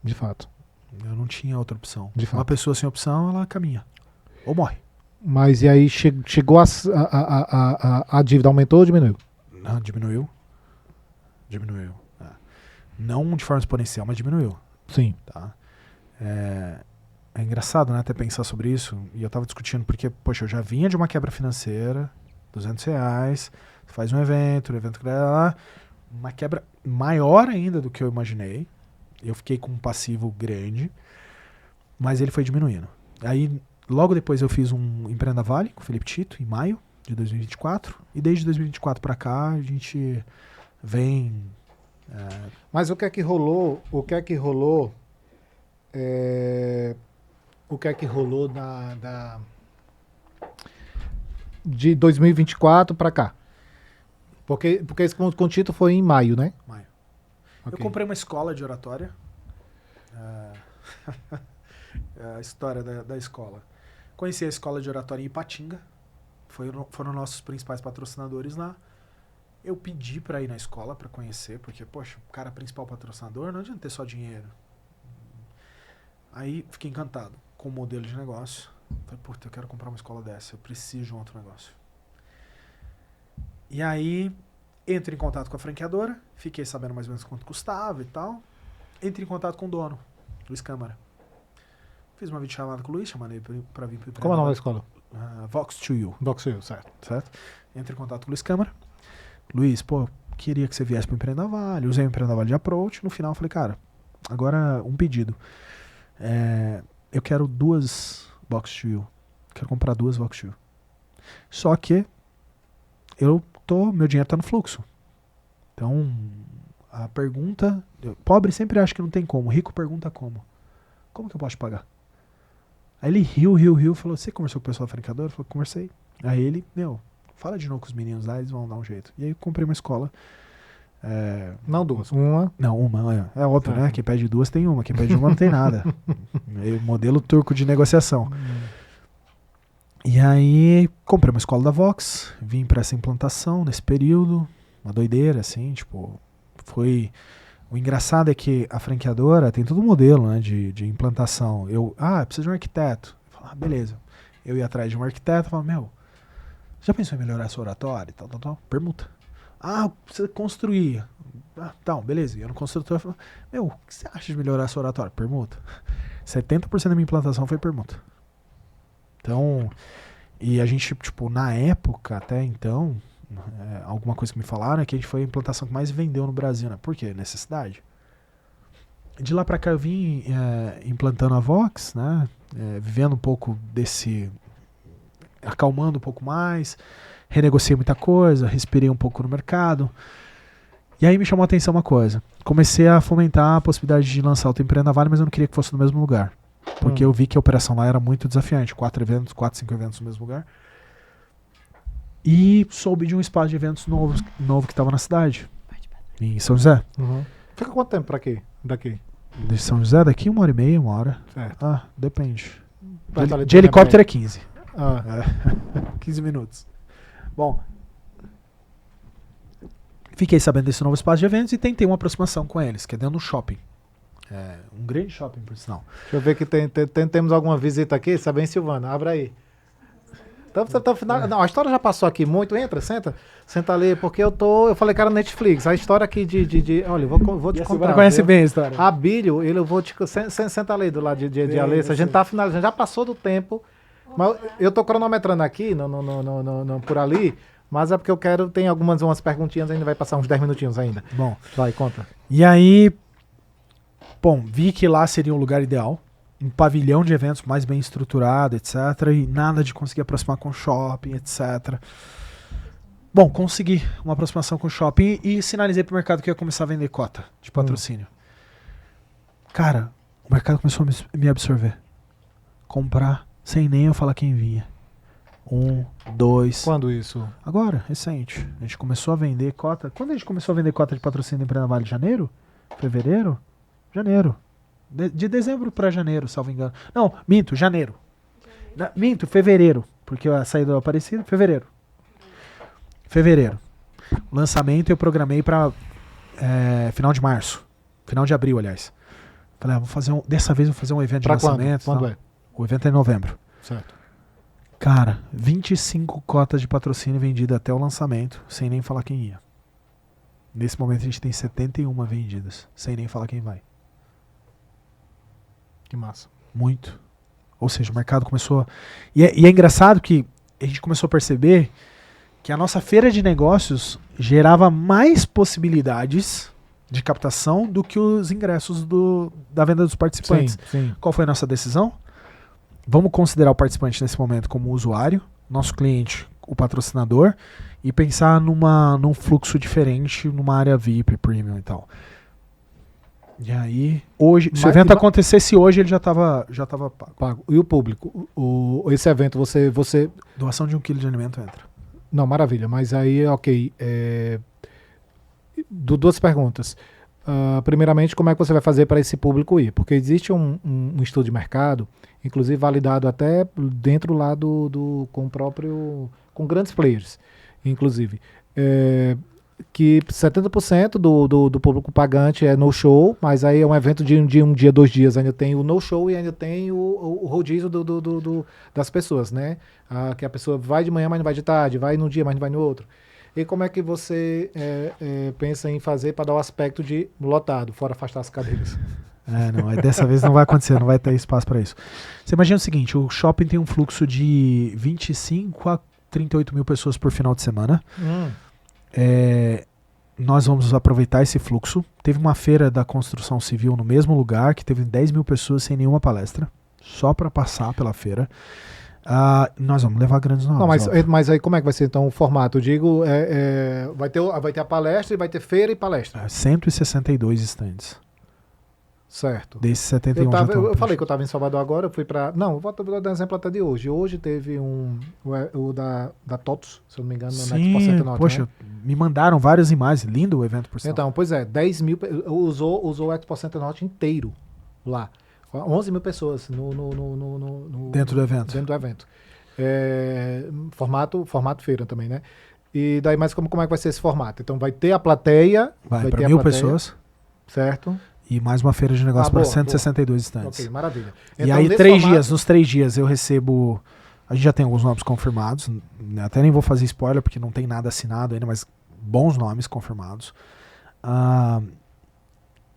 De fato. Eu não tinha outra opção. De fato. Uma pessoa sem opção, ela caminha. Ou morre. Mas e aí chegou a dívida, aumentou ou diminuiu? Não, diminuiu. Diminuiu. Não de forma exponencial, mas diminuiu. Sim. Tá? É engraçado, né, até pensar sobre isso. E eu tava discutindo porque, poxa, eu já vinha de uma quebra financeira, R$200, faz um evento, uma quebra maior ainda do que eu imaginei. Eu fiquei com um passivo grande, mas ele foi diminuindo. Aí, logo depois eu fiz um Empreenda Vale com o Felipe Tito, em maio de 2024. E desde 2024 para cá, a gente vem... Mas o que é que rolou? O que é que rolou de 2024 para cá? Porque esse com o Tito foi em maio, né? Maio. Okay. Eu comprei uma escola de oratória. A história da escola. Conheci a escola de oratória em Ipatinga. Foram nossos principais patrocinadores lá. Eu pedi para ir na escola para conhecer, porque, poxa, o cara principal patrocinador não adianta ter só dinheiro. Aí fiquei encantado com o modelo de negócio. Falei, puta, eu quero comprar uma escola dessa, eu preciso de um outro negócio. E aí, entro em contato com a franqueadora, fiquei sabendo mais ou menos quanto custava e tal. Entrei em contato com o dono, Luiz Câmara. Fiz uma videochamada com o Luiz, chamando ele pra vir pro... Como é o nome da escola? Vox2U. Vox2U, certo. Entrei em contato com o Luiz Câmara. Luiz, pô, queria que você viesse pro Empreenda Vale. Usei o Empreenda Vale de approach. No final, eu falei, cara, agora um pedido. Eu quero 2 Vox2U. Quero comprar 2 Vox2U. Só que meu dinheiro tá no fluxo. Então, a pergunta... Pobre sempre acha que não tem como. Rico pergunta como. Como que eu posso pagar? Aí ele riu, falou, você conversou com o pessoal da franqueadora? Eu falei, conversei. Aí ele, fala de novo com os meninos lá, eles vão dar um jeito. E aí eu comprei uma escola. Não 2, uma. Não, uma. É óbvio, né? Quem pede 2 tem uma. Quem pede uma não tem nada. Modelo turco de negociação. E aí comprei uma escola da Vox. Vim pra essa implantação nesse período. Uma doideira, assim, tipo... Foi... O engraçado é que a franqueadora tem todo um modelo, né, de implantação. Preciso de um arquiteto. Eu falo, beleza. Eu ia atrás de um arquiteto e falo, Já pensou em melhorar sua oratória e tal? Permuta. Precisa construir. Beleza. E eu no construtor falo, o que você acha de melhorar sua oratória? Permuta. 70% da minha implantação foi permuta. Então, e a gente, tipo, na época, até então, alguma coisa que me falaram é que a gente foi a implantação que mais vendeu no Brasil, né? Por quê? Necessidade. De lá pra cá eu vim implantando a Vox, né? Vivendo um pouco acalmando um pouco mais, renegociei muita coisa, respirei um pouco no mercado. E aí me chamou a atenção uma coisa. Comecei a fomentar a possibilidade de lançar o Tempero na Vale, mas eu não queria que fosse no mesmo lugar. Porque eu vi que a operação lá era muito desafiante. 4, 5 eventos no mesmo lugar. E soube de um espaço de eventos novo que estava na cidade. Em São José. Uhum. Fica quanto tempo pra quê? Daqui? De São José, daqui 1h30, 1 hora. Certo. Depende. De helicóptero é 15. 15 minutos. Bom, fiquei sabendo desse novo espaço de eventos e tentei uma aproximação com eles, que é dentro do shopping. Um grande shopping, por sinal. Deixa eu ver que temos alguma visita aqui. Sabem, Silvana? Abre aí. Não, a história já passou aqui muito. Entra, senta ali, porque eu falei que era Netflix. A história aqui olha, eu vou te contar. Você conhece bem a história. A Bílio, eu vou te... Senta ali do lado de Alessa. A gente tá finalizando, já passou do tempo. Mas eu tô cronometrando aqui, por ali, mas é porque eu quero, tem umas perguntinhas, ainda vai passar uns 10 minutinhos ainda. Bom, vai, conta. E aí, vi que lá seria um lugar ideal, um pavilhão de eventos mais bem estruturado, etc, e nada de conseguir aproximar com o shopping, etc. Bom, consegui uma aproximação com o shopping e sinalizei pro mercado que ia começar a vender cota de patrocínio. Cara, o mercado começou a me absorver. Comprar sem nem eu falar quem vinha. 1, 2... Quando isso? Agora, recente. A gente começou a vender cota... Quando a gente começou a vender cota de patrocínio em Prena Vale? Janeiro? Fevereiro? Janeiro. De dezembro para janeiro, salvo engano. Não, minto, janeiro. Minto, fevereiro. Porque a saída do Aparecido, fevereiro. Lançamento eu programei para final de março. Final de abril, aliás. Falei, dessa vez vou fazer um evento de lançamento. Quando é? O evento é em novembro. Certo. Cara, 25 cotas de patrocínio vendidas até o lançamento, sem nem falar quem ia. Nesse momento a gente tem 71 vendidas, sem nem falar quem vai. Que massa. Muito. Ou seja, o mercado começou... E é engraçado que a gente começou a perceber que a nossa feira de negócios gerava mais possibilidades de captação do que os ingressos da venda dos participantes. Sim. Qual foi a nossa decisão? Vamos considerar o participante nesse momento como usuário, nosso cliente, o patrocinador, e pensar num fluxo diferente, numa área VIP, premium e tal. E aí, hoje, se o evento acontecesse hoje, ele já estava pago. E o público? Esse evento, você... Doação de 1 kg de alimento entra. Não, maravilha, mas aí, ok. Duas perguntas. Primeiramente, como é que você vai fazer para esse público ir? Porque existe um estudo de mercado, inclusive validado até dentro lá com grandes players, inclusive, que 70% do público pagante é no show, mas aí é um evento de um dia, 2 dias, ainda tem o no show e ainda tem o rodízio das pessoas, né? Que a pessoa vai de manhã, mas não vai de tarde, vai num dia, mas não vai no outro. E como é que você pensa em fazer para dar o aspecto de lotado, fora afastar as cadeiras? Dessa vez não vai acontecer, não vai ter espaço para isso. Você imagina o seguinte, o shopping tem um fluxo de 25 a 38 mil pessoas por final de semana. Nós vamos aproveitar esse fluxo. Teve uma feira da construção civil no mesmo lugar, que teve 10 mil pessoas sem nenhuma palestra, só para passar pela feira. Nós vamos levar grandes nomes. Não, mas aí como é que vai ser então o formato? Eu digo, vai ter a palestra e vai ter feira e palestra. 162 estandes. Certo. Desses 71 eu falei que eu estava em Salvador agora, eu fui para... Não, vou dar um exemplo até de hoje. Hoje teve o da TOTS, se eu não me engano, na Expo 109. Poxa, né? Me mandaram várias imagens. Lindo o evento, por sinal. Então, pois 10 mil... Usou o Expo 109 inteiro lá. 11 mil pessoas dentro do evento. Dentro do evento. Formato feira também, né? E daí, mas como é que vai ser esse formato? Então vai ter a plateia... Vai para 1.000 pessoas. Certo. E mais uma feira de negócio para 162 estandes. Ok, maravilha. E então, aí nos 3 dias eu recebo A gente já tem alguns nomes confirmados, né? Até nem vou fazer spoiler porque não tem nada assinado ainda, mas bons nomes confirmados.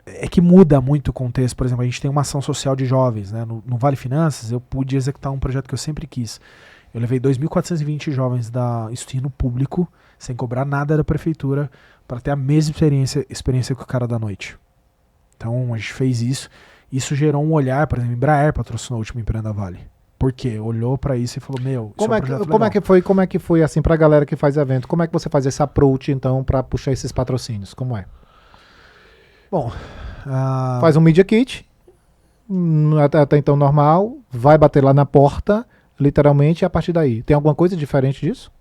É que muda muito o contexto. Por exemplo, a gente tem uma ação social de jovens, né? No Vale Finanças, eu pude executar um projeto que eu sempre quis. Eu levei 2.420 jovens da ensino público, sem cobrar nada da prefeitura, para ter a mesma experiência que o cara da noite. Então, a gente fez isso. Isso gerou um olhar, por exemplo, Embraer patrocinou o último Empreenda Vale. Por quê? Olhou pra isso e falou, meu, como é que foi assim pra galera que faz evento? Como é que você faz esse approach, então, pra puxar esses patrocínios? Como é? Bom, faz um Media Kit, até então normal, vai bater lá na porta, literalmente, e a partir daí. Tem alguma coisa diferente disso?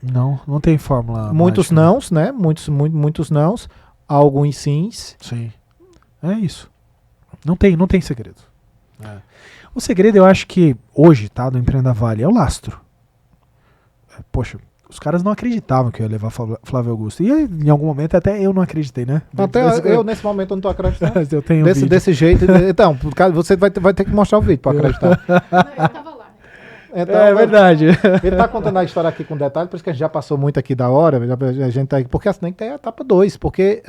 Não tem fórmula Muitos mágica. nãos, né? Muitos nãos, alguns sims. Sim. É isso. Não tem segredo. O segredo, eu acho que hoje, tá, do Empreenda Vale, é o lastro. Poxa, os caras não acreditavam que eu ia levar Flávio Augusto. E em algum momento até eu não acreditei, né? Até eu, nesse momento, eu não tô acreditando. Eu tenho desse jeito. Então, você vai ter que mostrar o vídeo pra acreditar. Não, eu tava lá. Então, é verdade. Ele tá contando a história aqui com detalhe, por isso que a gente já passou muito aqui da hora. A gente tá aqui, porque assim, tem a etapa 2. Porque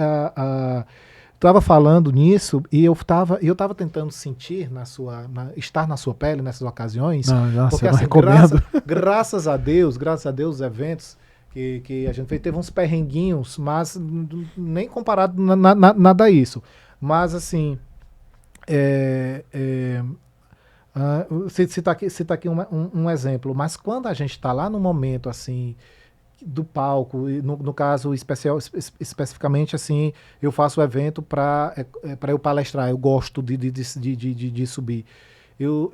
estava falando nisso e eu tava tentando sentir estar na sua pele nessas ocasiões. Nossa, porque eu não assim, recomendo. graças a Deus, os eventos que a gente fez, teve uns perrenguinhos, mas nem comparado nada a isso. Mas assim, cita aqui um exemplo, mas quando a gente está lá no momento assim do palco, no caso especificamente assim, eu faço o evento para eu palestrar, eu gosto de subir. Eu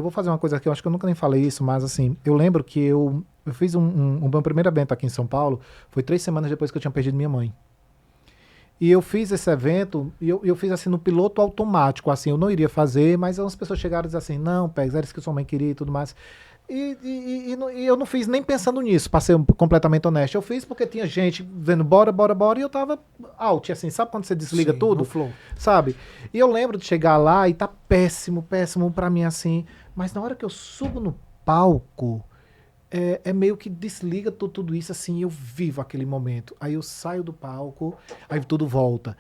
vou fazer uma coisa aqui, eu acho que eu nunca nem falei isso, mas assim, eu lembro que eu fiz um meu primeiro evento aqui em São Paulo, foi 3 semanas depois que eu tinha perdido minha mãe. E eu fiz esse evento, e eu fiz assim no piloto automático, assim, eu não iria fazer, mas algumas pessoas chegaram e disseram assim, não, Pegs, era isso que sua mãe queria e tudo mais. E eu não fiz nem pensando nisso, pra ser completamente honesto. Eu fiz porque tinha gente dizendo bora, e eu tava out, assim, sabe quando você desliga tudo? No flow. Sabe? E eu lembro de chegar lá e tá péssimo pra mim, assim, mas na hora que eu subo no palco, é meio que desliga tudo isso, assim, eu vivo aquele momento. Aí eu saio do palco, aí tudo volta.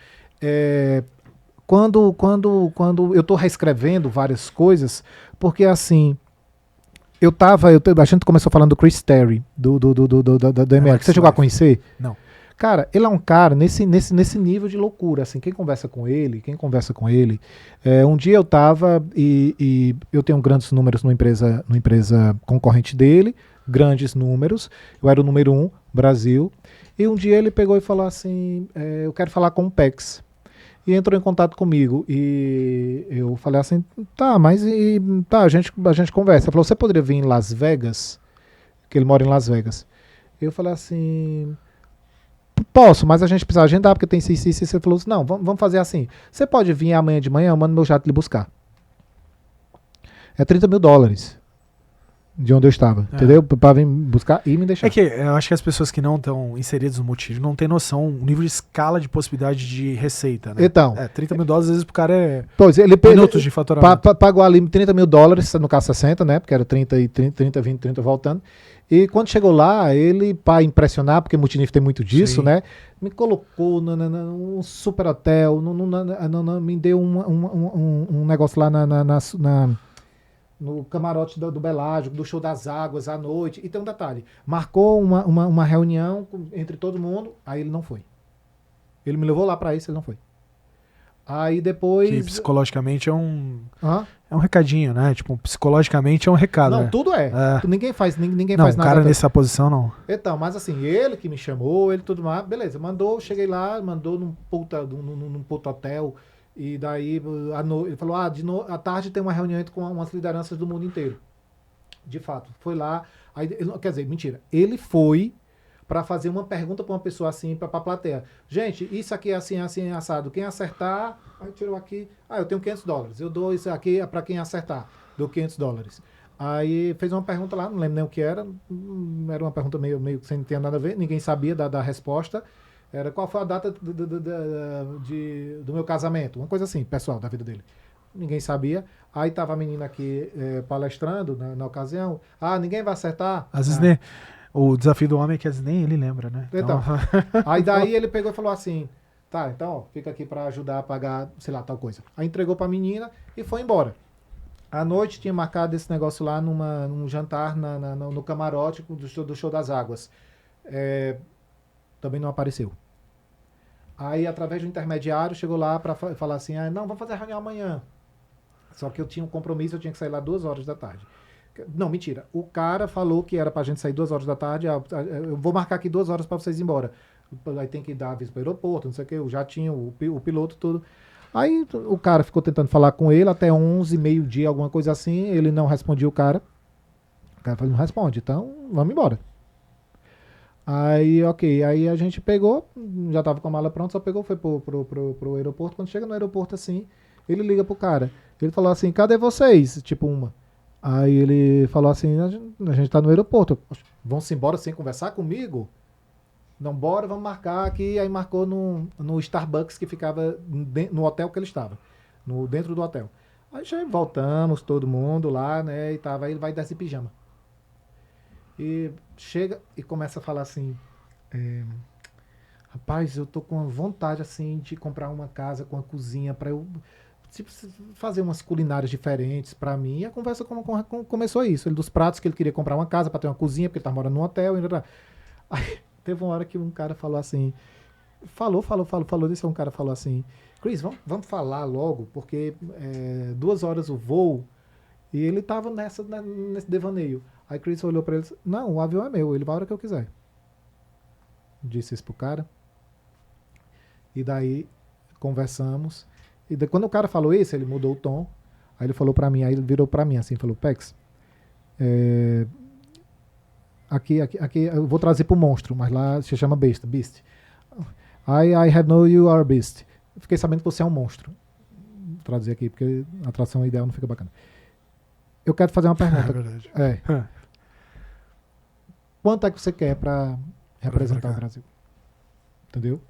Quando eu tô reescrevendo várias coisas, porque assim, a gente começou falando do Chris Terry, do ML. Você chegou a conhecer? Não. Cara, ele é um cara nesse nível de loucura, assim, quem conversa com ele, um dia eu tava e eu tenho grandes números numa empresa concorrente dele, grandes números, eu era o número 1, Brasil, e um dia ele pegou e falou assim, eu quero falar com o Pex, e entrou em contato comigo, e eu falei assim, tá, mas a gente conversa. Ele falou, você poderia vir em Las Vegas? Que ele mora em Las Vegas. Eu falei assim, posso, mas a gente precisa agendar, porque tem isso. Ele falou assim, não, vamos fazer assim, você pode vir amanhã de manhã, eu mando meu jato lhe buscar. É $30 mil de onde eu estava, entendeu? Pra vir buscar e me deixar. É que eu acho que as pessoas que não estão inseridas no motivo não têm noção o nível de escala de possibilidade de receita, né? Então, $30 mil às vezes pro cara é minutos de faturamento. Pagou ali $30 mil, no caso 60, né? Porque era 30, 20, 30 voltando. E quando chegou lá, ele, para impressionar, porque Multinif tem muito disso, Sim. né? Me colocou num super hotel, me deu um negócio lá no camarote do Belágio, do Show das Águas à noite. E tem um detalhe, marcou uma reunião entre todo mundo, aí ele não foi. Ele me levou lá para isso, ele não foi. Aí depois... Que psicologicamente é um... Hã? É um recadinho, né? Tipo, psicologicamente é um recado, Não, né? tudo é. Ninguém faz Não, faz um nada. cara nessa posição não. Então, mas assim, ele que me chamou, ele tudo mais, beleza, cheguei lá, mandou num puta hotel, e daí ele falou, à tarde tem uma reunião com umas lideranças do mundo inteiro. De fato, foi lá, aí, quer dizer, mentira, ele foi para fazer uma pergunta para uma pessoa assim, para a plateia. Gente, isso aqui é assim, assado, quem acertar, aí tirou aqui, eu tenho $500, eu dou isso aqui para quem acertar, dou $500. Aí fez uma pergunta lá, não lembro nem o que era uma pergunta meio que sem ter nada a ver, ninguém sabia da resposta. Era qual foi a data do meu casamento, uma coisa assim, pessoal, da vida dele. ninguém sabia. Aí tava a menina aqui palestrando na ocasião. Ninguém vai acertar? Às vezes nem, o desafio do homem é que às vezes nem ele lembra, né? Então, aí daí ele pegou e falou assim, tá, então ó, fica aqui pra ajudar a pagar, sei lá, tal coisa. Aí entregou pra menina e foi embora. À noite tinha marcado esse negócio lá num jantar no camarote do show das águas. Também não apareceu. Aí, através do intermediário, chegou lá pra falar assim, não, vamos fazer a reunião amanhã. Só que eu tinha um compromisso, eu tinha que sair lá 2 horas da tarde. Não, mentira. O cara falou que era pra gente sair 2 horas da tarde. Eu vou marcar aqui 2 horas pra vocês ir embora. Aí tem que dar aviso pro aeroporto, não sei o que. Eu já tinha o piloto, tudo. Aí o cara ficou tentando falar com ele até 11, meio-dia, alguma coisa assim. Ele não respondia o cara. O cara falou, não responde, então vamos embora. Aí, ok. Aí a gente pegou, já tava com a mala pronta, só pegou, foi pro aeroporto. Quando chega no aeroporto assim, ele liga pro cara. Ele falou assim, cadê vocês? Tipo uma. Aí ele falou assim, a gente tá no aeroporto. Vão-se embora sem conversar comigo? Não, bora, vamos marcar aqui. Aí marcou no Starbucks que ficava no hotel que ele estava. Dentro do hotel. Aí já voltamos, todo mundo lá, né? E tava, aí ele vai descer pijama. E chega e começa a falar assim, rapaz, eu tô com vontade assim de comprar uma casa com a cozinha para eu fazer umas culinárias diferentes para mim. E a conversa começou isso. Ele dos pratos que ele queria comprar uma casa para ter uma cozinha, porque ele tava morando num hotel. Aí teve uma hora que um cara falou assim, falou, desse um cara falou assim, Chris, vamos falar logo, porque 2 horas o voo, e ele tava nesse devaneio. Aí Chris olhou pra ele e disse, não, o avião é meu, ele vai a hora que eu quiser. Disse isso pro cara. E daí conversamos. E daí, quando o cara falou isso, ele mudou o tom. Aí ele falou pra mim, aí ele virou pra mim assim, falou, Pex, aqui eu vou trazer pro monstro, mas lá se chama Beast. I have known you are Beast. Fiquei sabendo que você é um monstro. Vou traduzir aqui, porque a tradução ideal não fica bacana. Eu quero fazer uma pergunta. É verdade. Quanto é que você quer para representar o Brasil? Entendeu?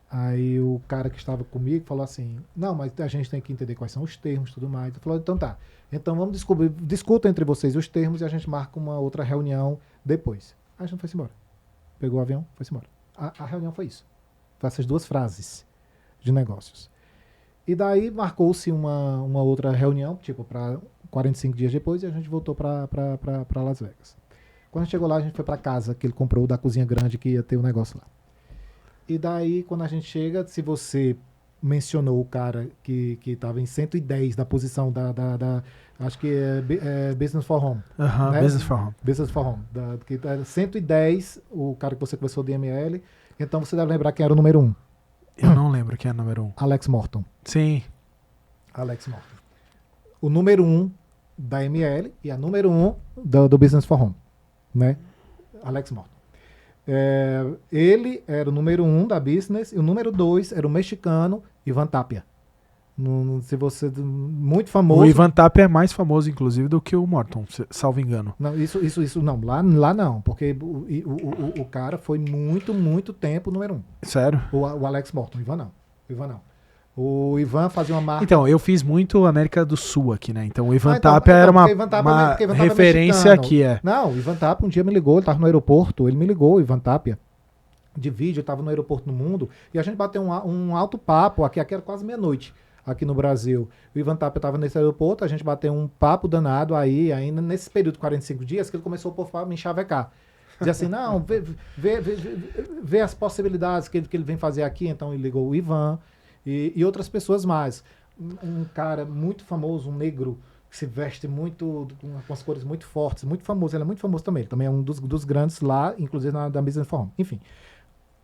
Aí o cara que estava comigo falou assim, não, mas a gente tem que entender quais são os termos e tudo mais. Eu falei, então tá. Então vamos discuta entre vocês os termos e a gente marca uma outra reunião depois. Aí a gente foi-se embora. Pegou o avião, foi-se embora. A reunião foi isso. Foi essas 2 frases de negócios. E daí marcou-se uma outra reunião, tipo, para 45 dias depois, e a gente voltou para Las Vegas. Quando a gente chegou lá, a gente foi para casa que ele comprou da cozinha grande que ia ter o negócio lá. E daí, quando a gente chega, se você mencionou o cara que estava em 110 da posição acho que é Business for Home. Né? Business for Home. Business for Home. Que era 110, o cara que você conversou de ML. Então você deve lembrar quem era o número 1. Eu não lembro quem é o número 1. Alex Morton. Sim. Alex Morton. O número 1 da ML e a número 1 do Business for Home. Né? Alex Morton. Ele era o número 1 da business e o número 2 era o mexicano Ivan Tapia. Se você muito famoso. O Ivan Tapia é mais famoso, inclusive, do que o Morton, salvo engano. Não, isso não. Lá não, porque o cara foi muito tempo o número 1. Sério? O Alex Morton, o Ivan não. O Ivan fazia uma marca. Então, eu fiz muito América do Sul aqui, né? Então o Ivan então, Tapia era uma mexicano. referência aqui, Não, o Ivan Tapia um dia me ligou, ele estava no aeroporto, ele me ligou, o Ivan Tapia, de vídeo, eu estava no aeroporto no Mundo, e a gente bateu um alto papo, aqui era quase meia-noite, aqui no Brasil. O Ivan Tapia estava nesse aeroporto, a gente bateu um papo danado aí, ainda nesse período de 45 dias, que ele começou a me enxavecar. Dizer assim, não, vê as possibilidades que ele vem fazer aqui, então ele ligou o Ivan, e outras pessoas mais. Um cara muito famoso, um negro, que se veste muito, com as cores muito fortes, muito famoso. Ele é muito famoso também. Ele também é um dos grandes lá, inclusive da Business Forum. Enfim,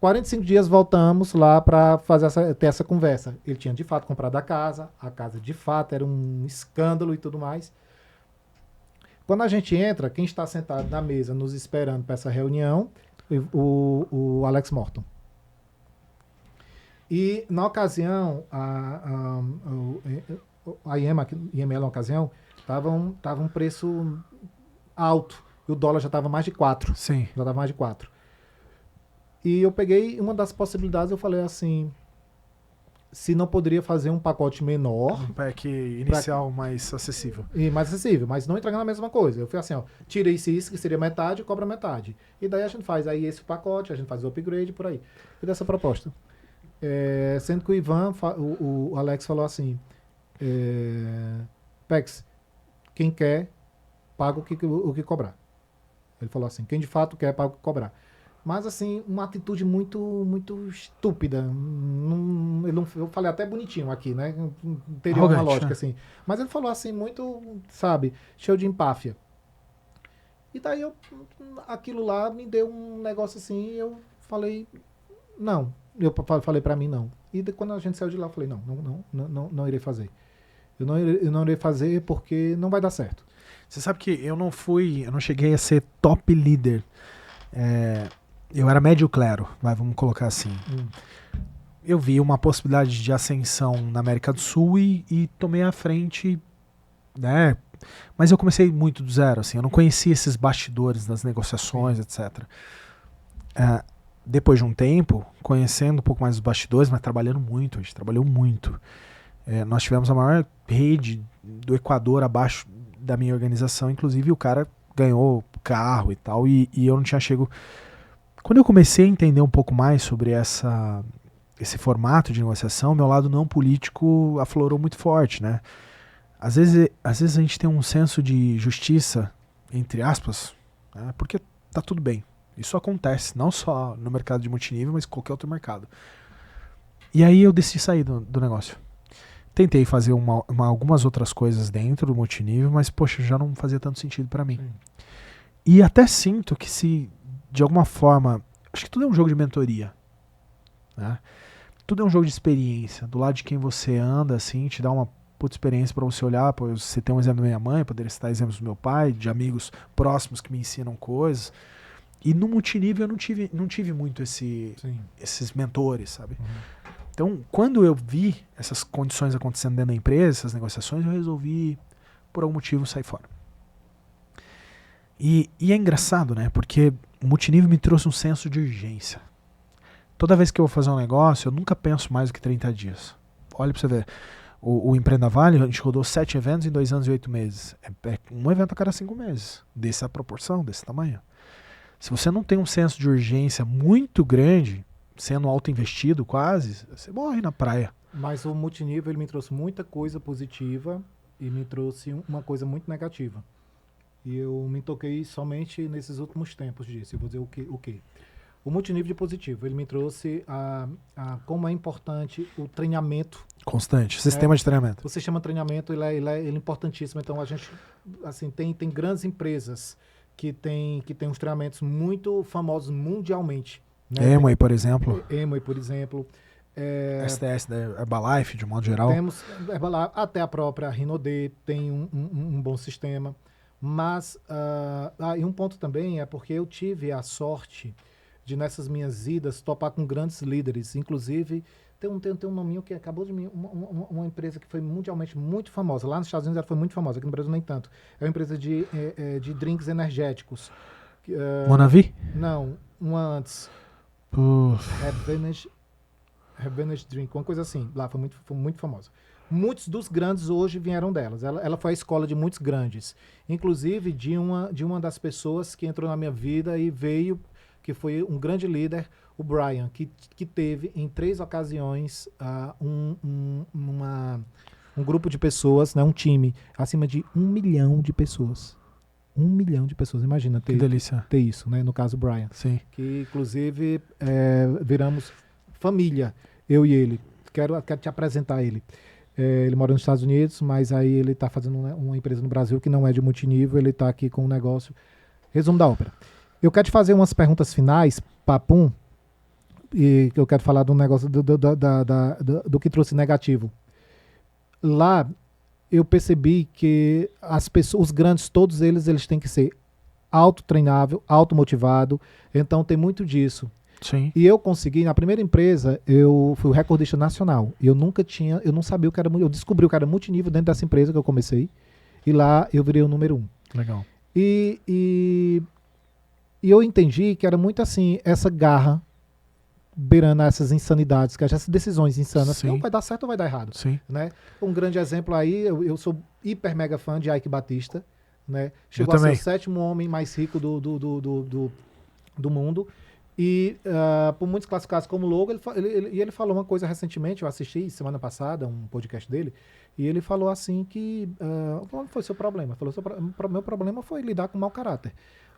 45 dias voltamos lá para ter essa conversa. Ele tinha de fato comprado a casa de fato era um escândalo e tudo mais. Quando a gente entra, quem está sentado na mesa nos esperando para essa reunião, o Alex Morton. E, na ocasião, a IML, na ocasião, estava um preço alto. E o dólar já estava mais de 4. Sim. Já estava mais de 4. E eu peguei uma das possibilidades, eu falei assim, se não poderia fazer um pacote menor. Um pack inicial mais acessível. E mais acessível, mas não entregar na mesma coisa. Eu fui assim, ó, tira isso, que seria metade, cobra metade. E daí a gente faz aí esse pacote, a gente faz o upgrade por aí. E dessa proposta. Sendo que o Ivan, o Alex falou assim, Pex, quem quer, paga o que cobrar. Ele falou assim, quem de fato quer, paga o que cobrar. Mas, assim, uma atitude muito estúpida. Eu falei até bonitinho aqui, né? Não teria uma lógica, assim. Mas ele falou assim, muito, sabe, cheio de empáfia. E daí, aquilo lá me deu um negócio assim, eu falei, não. Eu falei pra mim, não. E quando a gente saiu de lá, eu falei, não irei fazer. Eu não irei fazer porque não vai dar certo. Você sabe que eu não cheguei a ser top líder. Eu era médio clero, vamos colocar assim. Eu vi uma possibilidade de ascensão na América do Sul e tomei a frente, né? Mas eu comecei muito do zero, assim. Eu não conhecia esses bastidores das negociações, etc. Depois de um tempo, conhecendo um pouco mais os bastidores, mas trabalhando muito, a gente trabalhou muito. Nós tivemos a maior rede do Equador abaixo da minha organização, inclusive o cara ganhou carro e tal, e eu não tinha chego... Quando eu comecei a entender um pouco mais sobre esse formato de negociação, meu lado não político aflorou muito forte, né? Às vezes a gente tem um senso de justiça, entre aspas, né? Porque tá tudo bem. Isso acontece, não só no mercado de multinível, mas em qualquer outro mercado. E aí eu decidi sair do negócio. Tentei fazer algumas outras coisas dentro do multinível, mas, poxa, já não fazia tanto sentido para mim. Sim. E até sinto que se, de alguma forma, acho que tudo é um jogo de mentoria, né? Tudo é um jogo de experiência. Do lado de quem você anda, assim, te dá uma puta experiência para você olhar. Você tem um exemplo da minha mãe, poderia citar exemplos do meu pai, de amigos próximos que me ensinam coisas. E no multinível eu não tive muito esses mentores, sabe? Uhum. Então, quando eu vi essas condições acontecendo dentro da empresa, essas negociações, eu resolvi, por algum motivo, sair fora. E é engraçado, né? Porque o multinível me trouxe um senso de urgência. Toda vez que eu vou fazer um negócio, eu nunca penso mais do que 30 dias. Olha pra você ver. O Empreenda Vale, a gente rodou 7 eventos em 2 anos e 8 meses. Um evento a cada 5 meses. Dessa proporção, desse tamanho. Se você não tem um senso de urgência muito grande, sendo auto-investido quase, você morre na praia. Mas o multinível ele me trouxe muita coisa positiva e me trouxe uma coisa muito negativa. E eu me toquei somente nesses últimos tempos disso. Eu vou dizer o quê? O multinível de positivo, ele me trouxe como é importante o treinamento. Constante, sistema de treinamento. O sistema de treinamento ele é importantíssimo. Então a gente assim, tem grandes empresas que tem uns treinamentos muito famosos mundialmente. Né? Amway, por exemplo. Amway, por exemplo. STS da Herbalife, de modo geral. Temos Herbalife, até a própria Rinode tem um bom sistema. Mas, e um ponto também é porque eu tive a sorte de, nessas minhas idas, topar com grandes líderes. Inclusive, tem um nominho que acabou de mim, uma empresa que foi mundialmente muito famosa. Lá nos Estados Unidos ela foi muito famosa, aqui no Brasil nem tanto. É uma empresa de drinks energéticos. Monavi? Não, uma antes. Revenge Drink, uma coisa assim. Lá foi muito famosa. Muitos dos grandes hoje vieram delas. Ela foi a escola de muitos grandes. Inclusive de uma das pessoas que entrou na minha vida e veio, que foi um grande líder, o Brian, que teve em 3 ocasiões um grupo de pessoas, né, um time, acima de 1 milhão de pessoas. 1 milhão de pessoas, imagina ter isso, né? No caso, o Brian. Sim. Que, inclusive, viramos família, eu e ele. Quero te apresentar ele. Ele mora nos Estados Unidos, mas aí ele está fazendo uma empresa no Brasil que não é de multinível, ele está aqui com um negócio. Resumo da ópera. Eu quero te fazer umas perguntas finais, papum, e eu quero falar do negócio do que trouxe negativo. Lá, eu percebi que as pessoas, os grandes, todos eles têm que ser autotreinável, automotivado, então tem muito disso. Sim. E eu consegui, na primeira empresa, eu fui o recordista nacional. Eu não sabia o que era, eu descobri o que era multinível dentro dessa empresa que eu comecei, e lá eu virei o número 1. Legal. E eu entendi que era muito assim, essa garra beirando essas insanidades, essas decisões insanas, Sim. que ou vai dar certo ou vai dar errado. Sim. Né? Um grande exemplo aí, eu sou hiper mega fã de Ike Batista, né? Chegou Eu a ser também. o 7º homem mais rico do mundo. E por muitos classificados como logo, ele falou uma coisa recentemente, eu assisti semana passada um podcast dele, e ele falou assim que, qual foi o seu problema? Falou, meu problema foi lidar com mau caráter.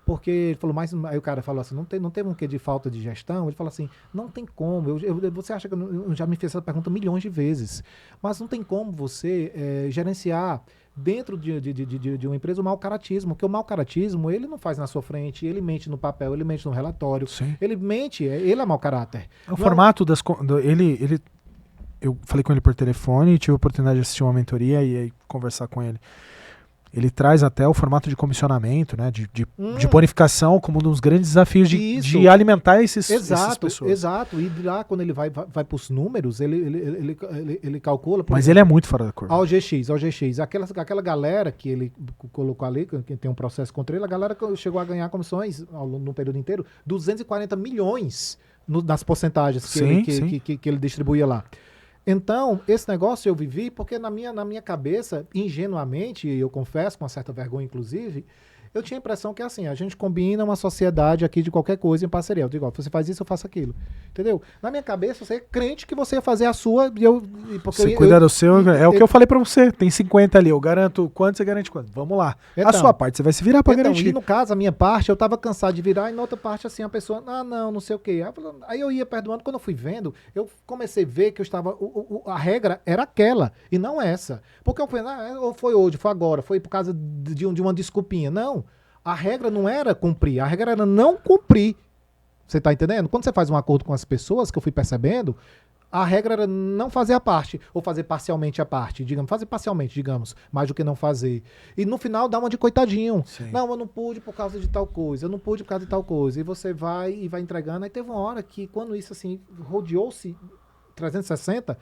Porque ele falou, aí o cara falou assim, não teve um quê de falta de gestão? Ele falou assim, não tem como, você acha que eu já me fiz essa pergunta milhões de vezes, mas não tem como você gerenciar dentro de uma empresa o mau caratismo, porque o mau caratismo ele não faz na sua frente, ele mente no papel, ele mente no relatório, Sim. ele mente, ele é mau caráter. O formato eu falei com ele por telefone, tive a oportunidade de assistir uma mentoria e aí conversar com ele. Ele traz até o formato de comissionamento, né, de bonificação como um dos grandes desafios de alimentar essas pessoas. Exato, e de lá quando ele vai para os números, ele calcula... Mas ele é muito fora da curva. Ao GX. Aquela galera que ele colocou ali, que tem um processo contra ele, a galera chegou a ganhar comissões no período inteiro, 240 milhões nas porcentagens que ele distribuía lá. Então, esse negócio eu vivi porque na minha cabeça, ingenuamente, e eu confesso, com uma certa vergonha inclusive, eu tinha a impressão que assim, a gente combina uma sociedade aqui de qualquer coisa em parceria. Eu digo, ó, você faz isso, eu faço aquilo. Entendeu? Na minha cabeça, você é crente que você ia fazer a sua você cuidar do seu, é o que eu falei pra você. Tem 50 ali, eu garanto quanto, você garante quanto. Vamos lá. Então, a sua parte, você vai se virar pra garantir. E no caso, a minha parte, eu tava cansado de virar, e na outra parte, assim, a pessoa, não sei o quê. Aí eu ia perdoando, quando eu fui vendo, eu comecei a ver que eu estava, a regra era aquela, e não essa. Porque eu fui, ou foi hoje, foi agora, foi por causa de uma desculpinha. Não. A regra não era cumprir, a regra era não cumprir. Você tá entendendo? Quando você faz um acordo com as pessoas, que eu fui percebendo, a regra era não fazer a parte, ou fazer parcialmente a parte, fazer parcialmente, mais do que não fazer. E no final dá uma de coitadinho. Sim. Não, eu não pude por causa de tal coisa, eu não pude por causa de tal coisa. E você vai entregando. Aí teve uma hora que, quando isso assim, rodeou-se 360,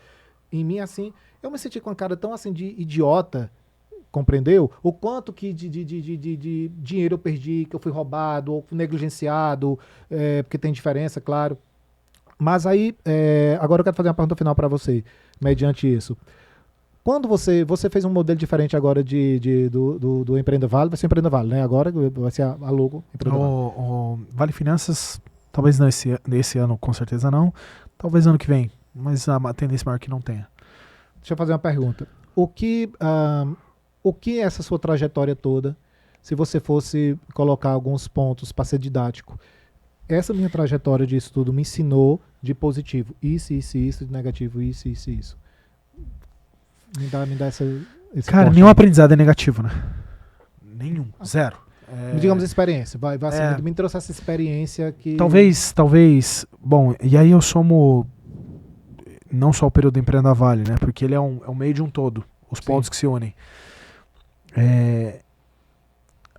em mim assim, eu me senti com uma cara tão assim de idiota. Compreendeu? O quanto que de dinheiro eu perdi, que eu fui roubado, ou negligenciado, porque tem diferença, claro. Mas aí, agora eu quero fazer uma pergunta final para você, mediante isso. Quando você fez um modelo diferente agora do Empreenda Vale, vai ser Empreenda Vale, né? Agora vai ser a logo Empreenda Vale. O Vale Finanças, talvez não esse ano, com certeza não. Talvez ano que vem, mas a tendência maior que não tenha. Deixa eu fazer uma pergunta. O que é essa sua trajetória toda, se você fosse colocar alguns pontos para ser didático? Essa minha trajetória disso tudo me ensinou de positivo. Isso, de negativo, isso. Me dá esse cara, nenhum aprendizado é negativo, né? Nenhum. Zero. Digamos experiência. Me trouxe essa experiência que... Talvez... Bom, e aí eu somo não só o período Empreenda Vale, né? Porque ele é um meio de um todo. Os pontos que se unem.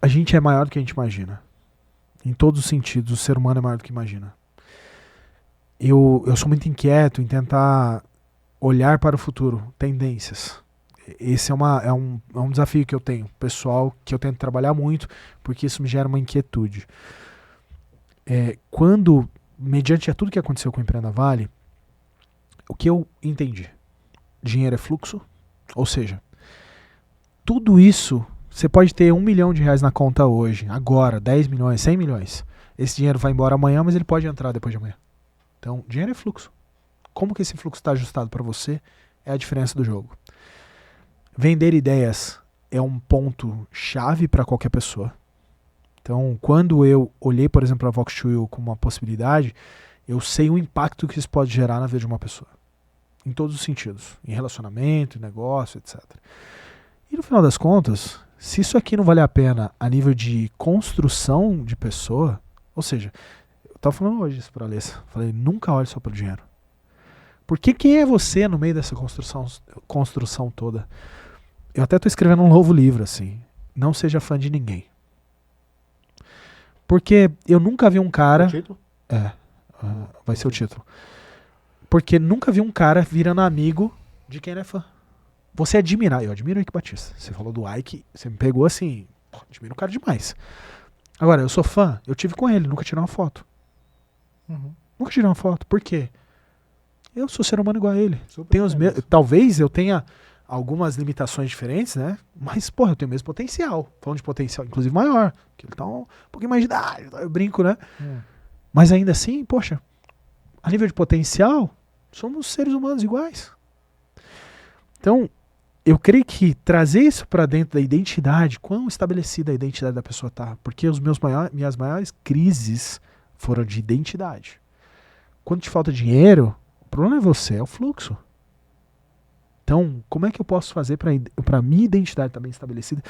A gente é maior do que a gente imagina. Em todos os sentidos, o ser humano é maior do que imagina. Eu sou muito inquieto em tentar olhar para o futuro, tendências. Esse é um desafio que eu tenho, pessoal, que eu tento trabalhar muito, porque isso me gera uma inquietude. Quando, mediante a tudo que aconteceu com o Empreenda Vale, o que eu entendi? Dinheiro é fluxo, ou seja, tudo isso, você pode ter R$1 milhão na conta hoje, agora, 10 milhões, 100 milhões. Esse dinheiro vai embora amanhã, mas ele pode entrar depois de amanhã. Então, dinheiro é fluxo. Como que esse fluxo está ajustado para você é a diferença do jogo. Vender ideias é um ponto chave para qualquer pessoa. Então, quando eu olhei, por exemplo, a Vox2U como uma possibilidade, eu sei o impacto que isso pode gerar na vida de uma pessoa. Em todos os sentidos. Em relacionamento, em negócio, etc. E no final das contas, se isso aqui não vale a pena a nível de construção de pessoa, ou seja, eu estava falando hoje isso para a Alessa, falei, nunca olhe só para o dinheiro. Porque quem é você no meio dessa construção toda? Eu até estou escrevendo um novo livro, assim, não seja fã de ninguém. Porque eu nunca vi um cara... O título? Vai ser o título. Porque nunca vi um cara virando amigo de quem ele é fã. Você admirar, eu admiro o Ike Batista. Você falou do Ike, você me pegou assim, admiro o cara demais. Agora, eu sou fã, eu tive com ele, nunca tirei uma foto. Uhum. Nunca tirei uma foto. Por quê? Eu sou ser humano igual a ele. Super Talvez eu tenha algumas limitações diferentes, né? Mas, porra, eu tenho o mesmo potencial. Falando de potencial, inclusive maior. Porque ele tá um pouquinho mais de idade, eu brinco, né? Mas ainda assim, poxa, a nível de potencial, somos seres humanos iguais. Então, eu creio que trazer isso para dentro da identidade, quão estabelecida a identidade da pessoa tá, porque minhas maiores crises foram de identidade. Quando te falta dinheiro, o problema é você, é o fluxo. Então, como é que eu posso fazer para minha identidade estar bem estabelecida?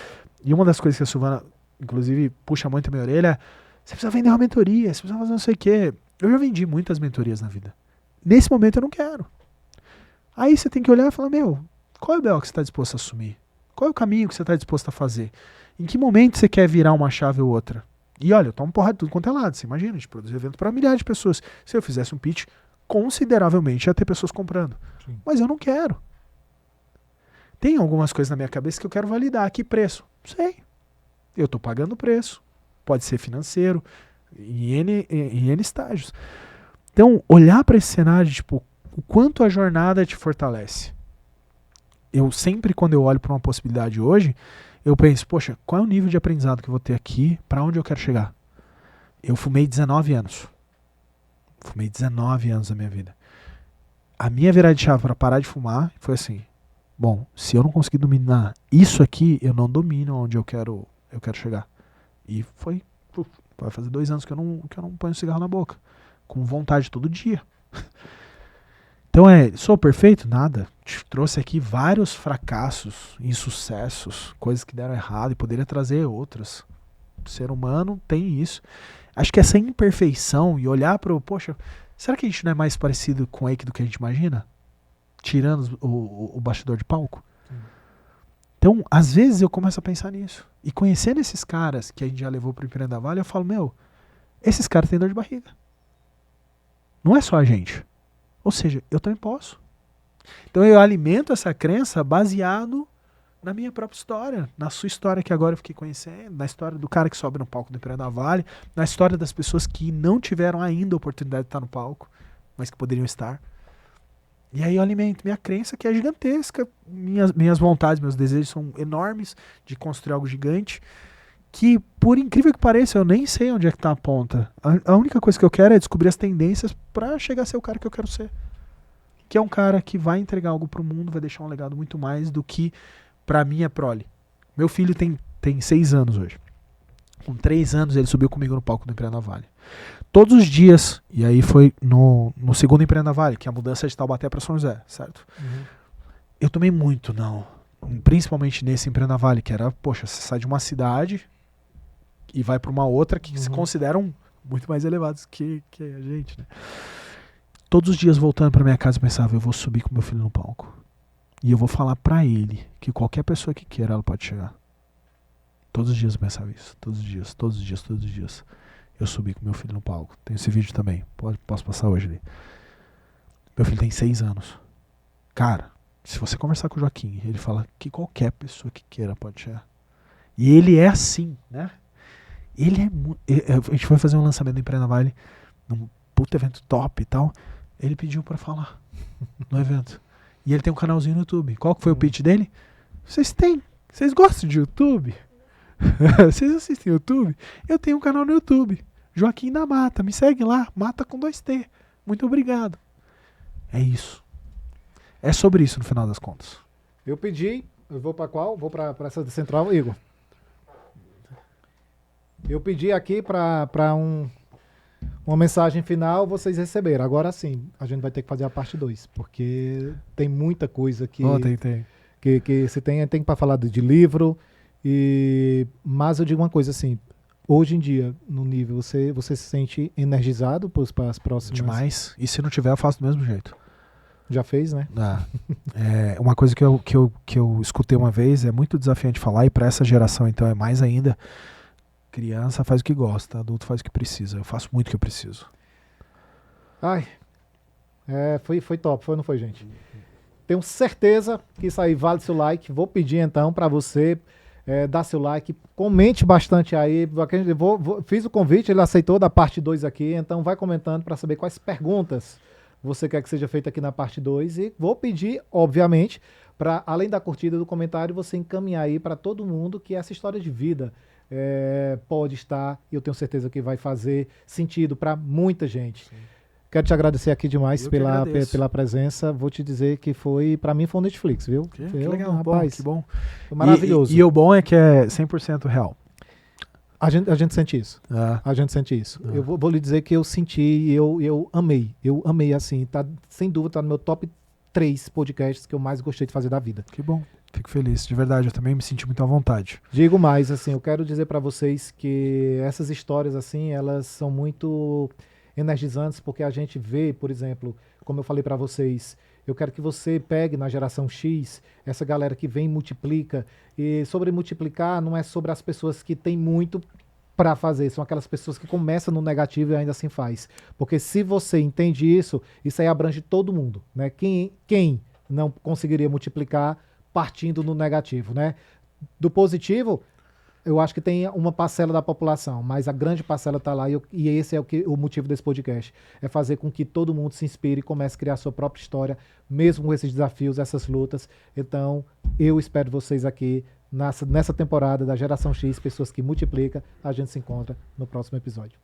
E uma das coisas que a Silvana, inclusive, puxa muito a minha orelha é: você precisa vender uma mentoria, você precisa fazer não sei o quê. Eu já vendi muitas mentorias na vida. Nesse momento eu não quero. Aí você tem que olhar e falar: meu, qual é o BO que você está disposto a assumir? Qual é o caminho que você está disposto a fazer? Em que momento você quer virar uma chave ou outra? E olha, eu tomo porra de tudo quanto é lado. Você imagina, a gente produz evento para milhares de pessoas. Se eu fizesse um pitch, consideravelmente ia ter pessoas comprando. Sim. Mas eu não quero. Tem algumas coisas na minha cabeça que eu quero validar. Que preço? Não sei. Eu estou pagando o preço. Pode ser financeiro, em N estágios. Então, olhar para esse cenário, tipo, o quanto a jornada te fortalece. Eu sempre, quando eu olho para uma possibilidade hoje, eu penso: poxa, qual é o nível de aprendizado que eu vou ter aqui, para onde eu quero chegar? Eu fumei 19 anos. Fumei 19 anos da minha vida. A minha virada de chave para parar de fumar foi assim: bom, se eu não conseguir dominar isso aqui, eu não domino onde eu quero chegar. E foi, vai fazer 2 anos que eu não ponho cigarro na boca, com vontade todo dia. Então sou perfeito? Nada. Te trouxe aqui vários fracassos, insucessos, coisas que deram errado e poderia trazer outras. O ser humano tem isso. Acho que essa imperfeição e olhar para poxa, será que a gente não é mais parecido com o Eike do que a gente imagina? Tirando o bastidor de palco. Então, às vezes eu começo a pensar nisso. E conhecendo esses caras que a gente já levou para o Empreenda Vale, eu falo: meu, esses caras têm dor de barriga. Não é só a gente. Ou seja, eu também posso. Então eu alimento essa crença baseado na minha própria história, na sua história que agora eu fiquei conhecendo, na história do cara que sobe no palco do Empreenda Vale, na história das pessoas que não tiveram ainda a oportunidade de estar no palco, mas que poderiam estar. E aí eu alimento minha crença, que é gigantesca. Minhas vontades, meus desejos são enormes de construir algo gigante, que, por incrível que pareça, eu nem sei onde é que tá a ponta. A única coisa que eu quero é descobrir as tendências para chegar a ser o cara que eu quero ser. Que é um cara que vai entregar algo pro mundo, vai deixar um legado muito mais do que pra minha prole. Meu filho tem 6 anos hoje. Com 3 anos ele subiu comigo no palco do Empreenda Vale. Todos os dias, e aí foi no segundo Empreenda Vale, que é a mudança de Taubaté para São José, certo? Uhum. Eu tomei muito, não. Principalmente nesse Empreenda Vale, que era, poxa, você sai de uma cidade e vai para uma outra que se consideram muito mais elevados que a gente, né? Todos os dias voltando para minha casa eu pensava: eu vou subir com meu filho no palco. E eu vou falar para ele que qualquer pessoa que queira, ela pode chegar. Todos os dias eu pensava isso. Todos os dias. Eu subi com meu filho no palco. Tem esse vídeo também. Posso passar hoje ali. Meu filho tem 6 anos. Cara, se você conversar com o Joaquim, ele fala que qualquer pessoa que queira pode chegar. E ele é assim, né? Ele é muito... A gente foi fazer um lançamento do Empreenda Vale, num puto evento top e tal. Ele pediu pra falar no evento. E ele tem um canalzinho no YouTube. Qual que foi o pitch dele? Vocês gostam de YouTube? Vocês assistem YouTube? Eu tenho um canal no YouTube, Joaquim da Mata. Me segue lá, Mata com 2T. Muito obrigado. É isso. É sobre isso no final das contas. Eu vou para qual? Vou para essa de Central, Igor. Eu pedi aqui para uma mensagem final, vocês receberam. Agora sim, a gente vai ter que fazer a parte 2, porque tem muita coisa que... Tem. Que você tem para falar de livro, mas eu digo uma coisa assim, hoje em dia, no nível, você se sente energizado para as próximas... Demais. E se não tiver, eu faço do mesmo jeito. Já fez, né? Uma coisa que eu escutei uma vez, é muito desafiante falar, e para essa geração então é mais ainda: criança faz o que gosta, adulto faz o que precisa. Eu faço muito o que eu preciso. Ai, foi top, não foi, gente? Tenho certeza que isso aí vale seu like. Vou pedir então para você Dá seu like, comente bastante aí. Fiz o convite, ele aceitou da parte 2 aqui, então vai comentando para saber quais perguntas você quer que seja feita aqui na parte 2. E vou pedir, obviamente, para além da curtida do comentário, você encaminhar aí para todo mundo que essa história de vida pode estar, e eu tenho certeza que vai fazer sentido para muita gente. Sim. Quero te agradecer aqui demais pela presença. Vou te dizer que para mim foi um Netflix, viu? Que legal, rapaz. Que bom. Foi maravilhoso. E o bom é que é 100% real. A gente sente isso. A gente sente isso. Eu vou lhe dizer que eu senti e eu amei. Eu amei, assim. Sem dúvida, tá no meu top 3 podcasts que eu mais gostei de fazer da vida. Que bom. Fico feliz. De verdade, eu também me senti muito à vontade. Digo mais, assim, eu quero dizer para vocês que essas histórias, assim, elas são muito energizantes, porque a gente vê, por exemplo, como eu falei para vocês, eu quero que você pegue na geração X, essa galera que vem e multiplica, e sobre multiplicar não é sobre as pessoas que têm muito para fazer, são aquelas pessoas que começam no negativo e ainda assim faz. Porque se você entende isso aí abrange todo mundo, né? Quem não conseguiria multiplicar partindo no negativo, né? Do positivo, eu acho que tem uma parcela da população, mas a grande parcela está lá e esse é o motivo desse podcast. É fazer com que todo mundo se inspire e comece a criar a sua própria história, mesmo com esses desafios, essas lutas. Então, eu espero vocês aqui nessa temporada da Geração X, pessoas que multiplicam. A gente se encontra no próximo episódio.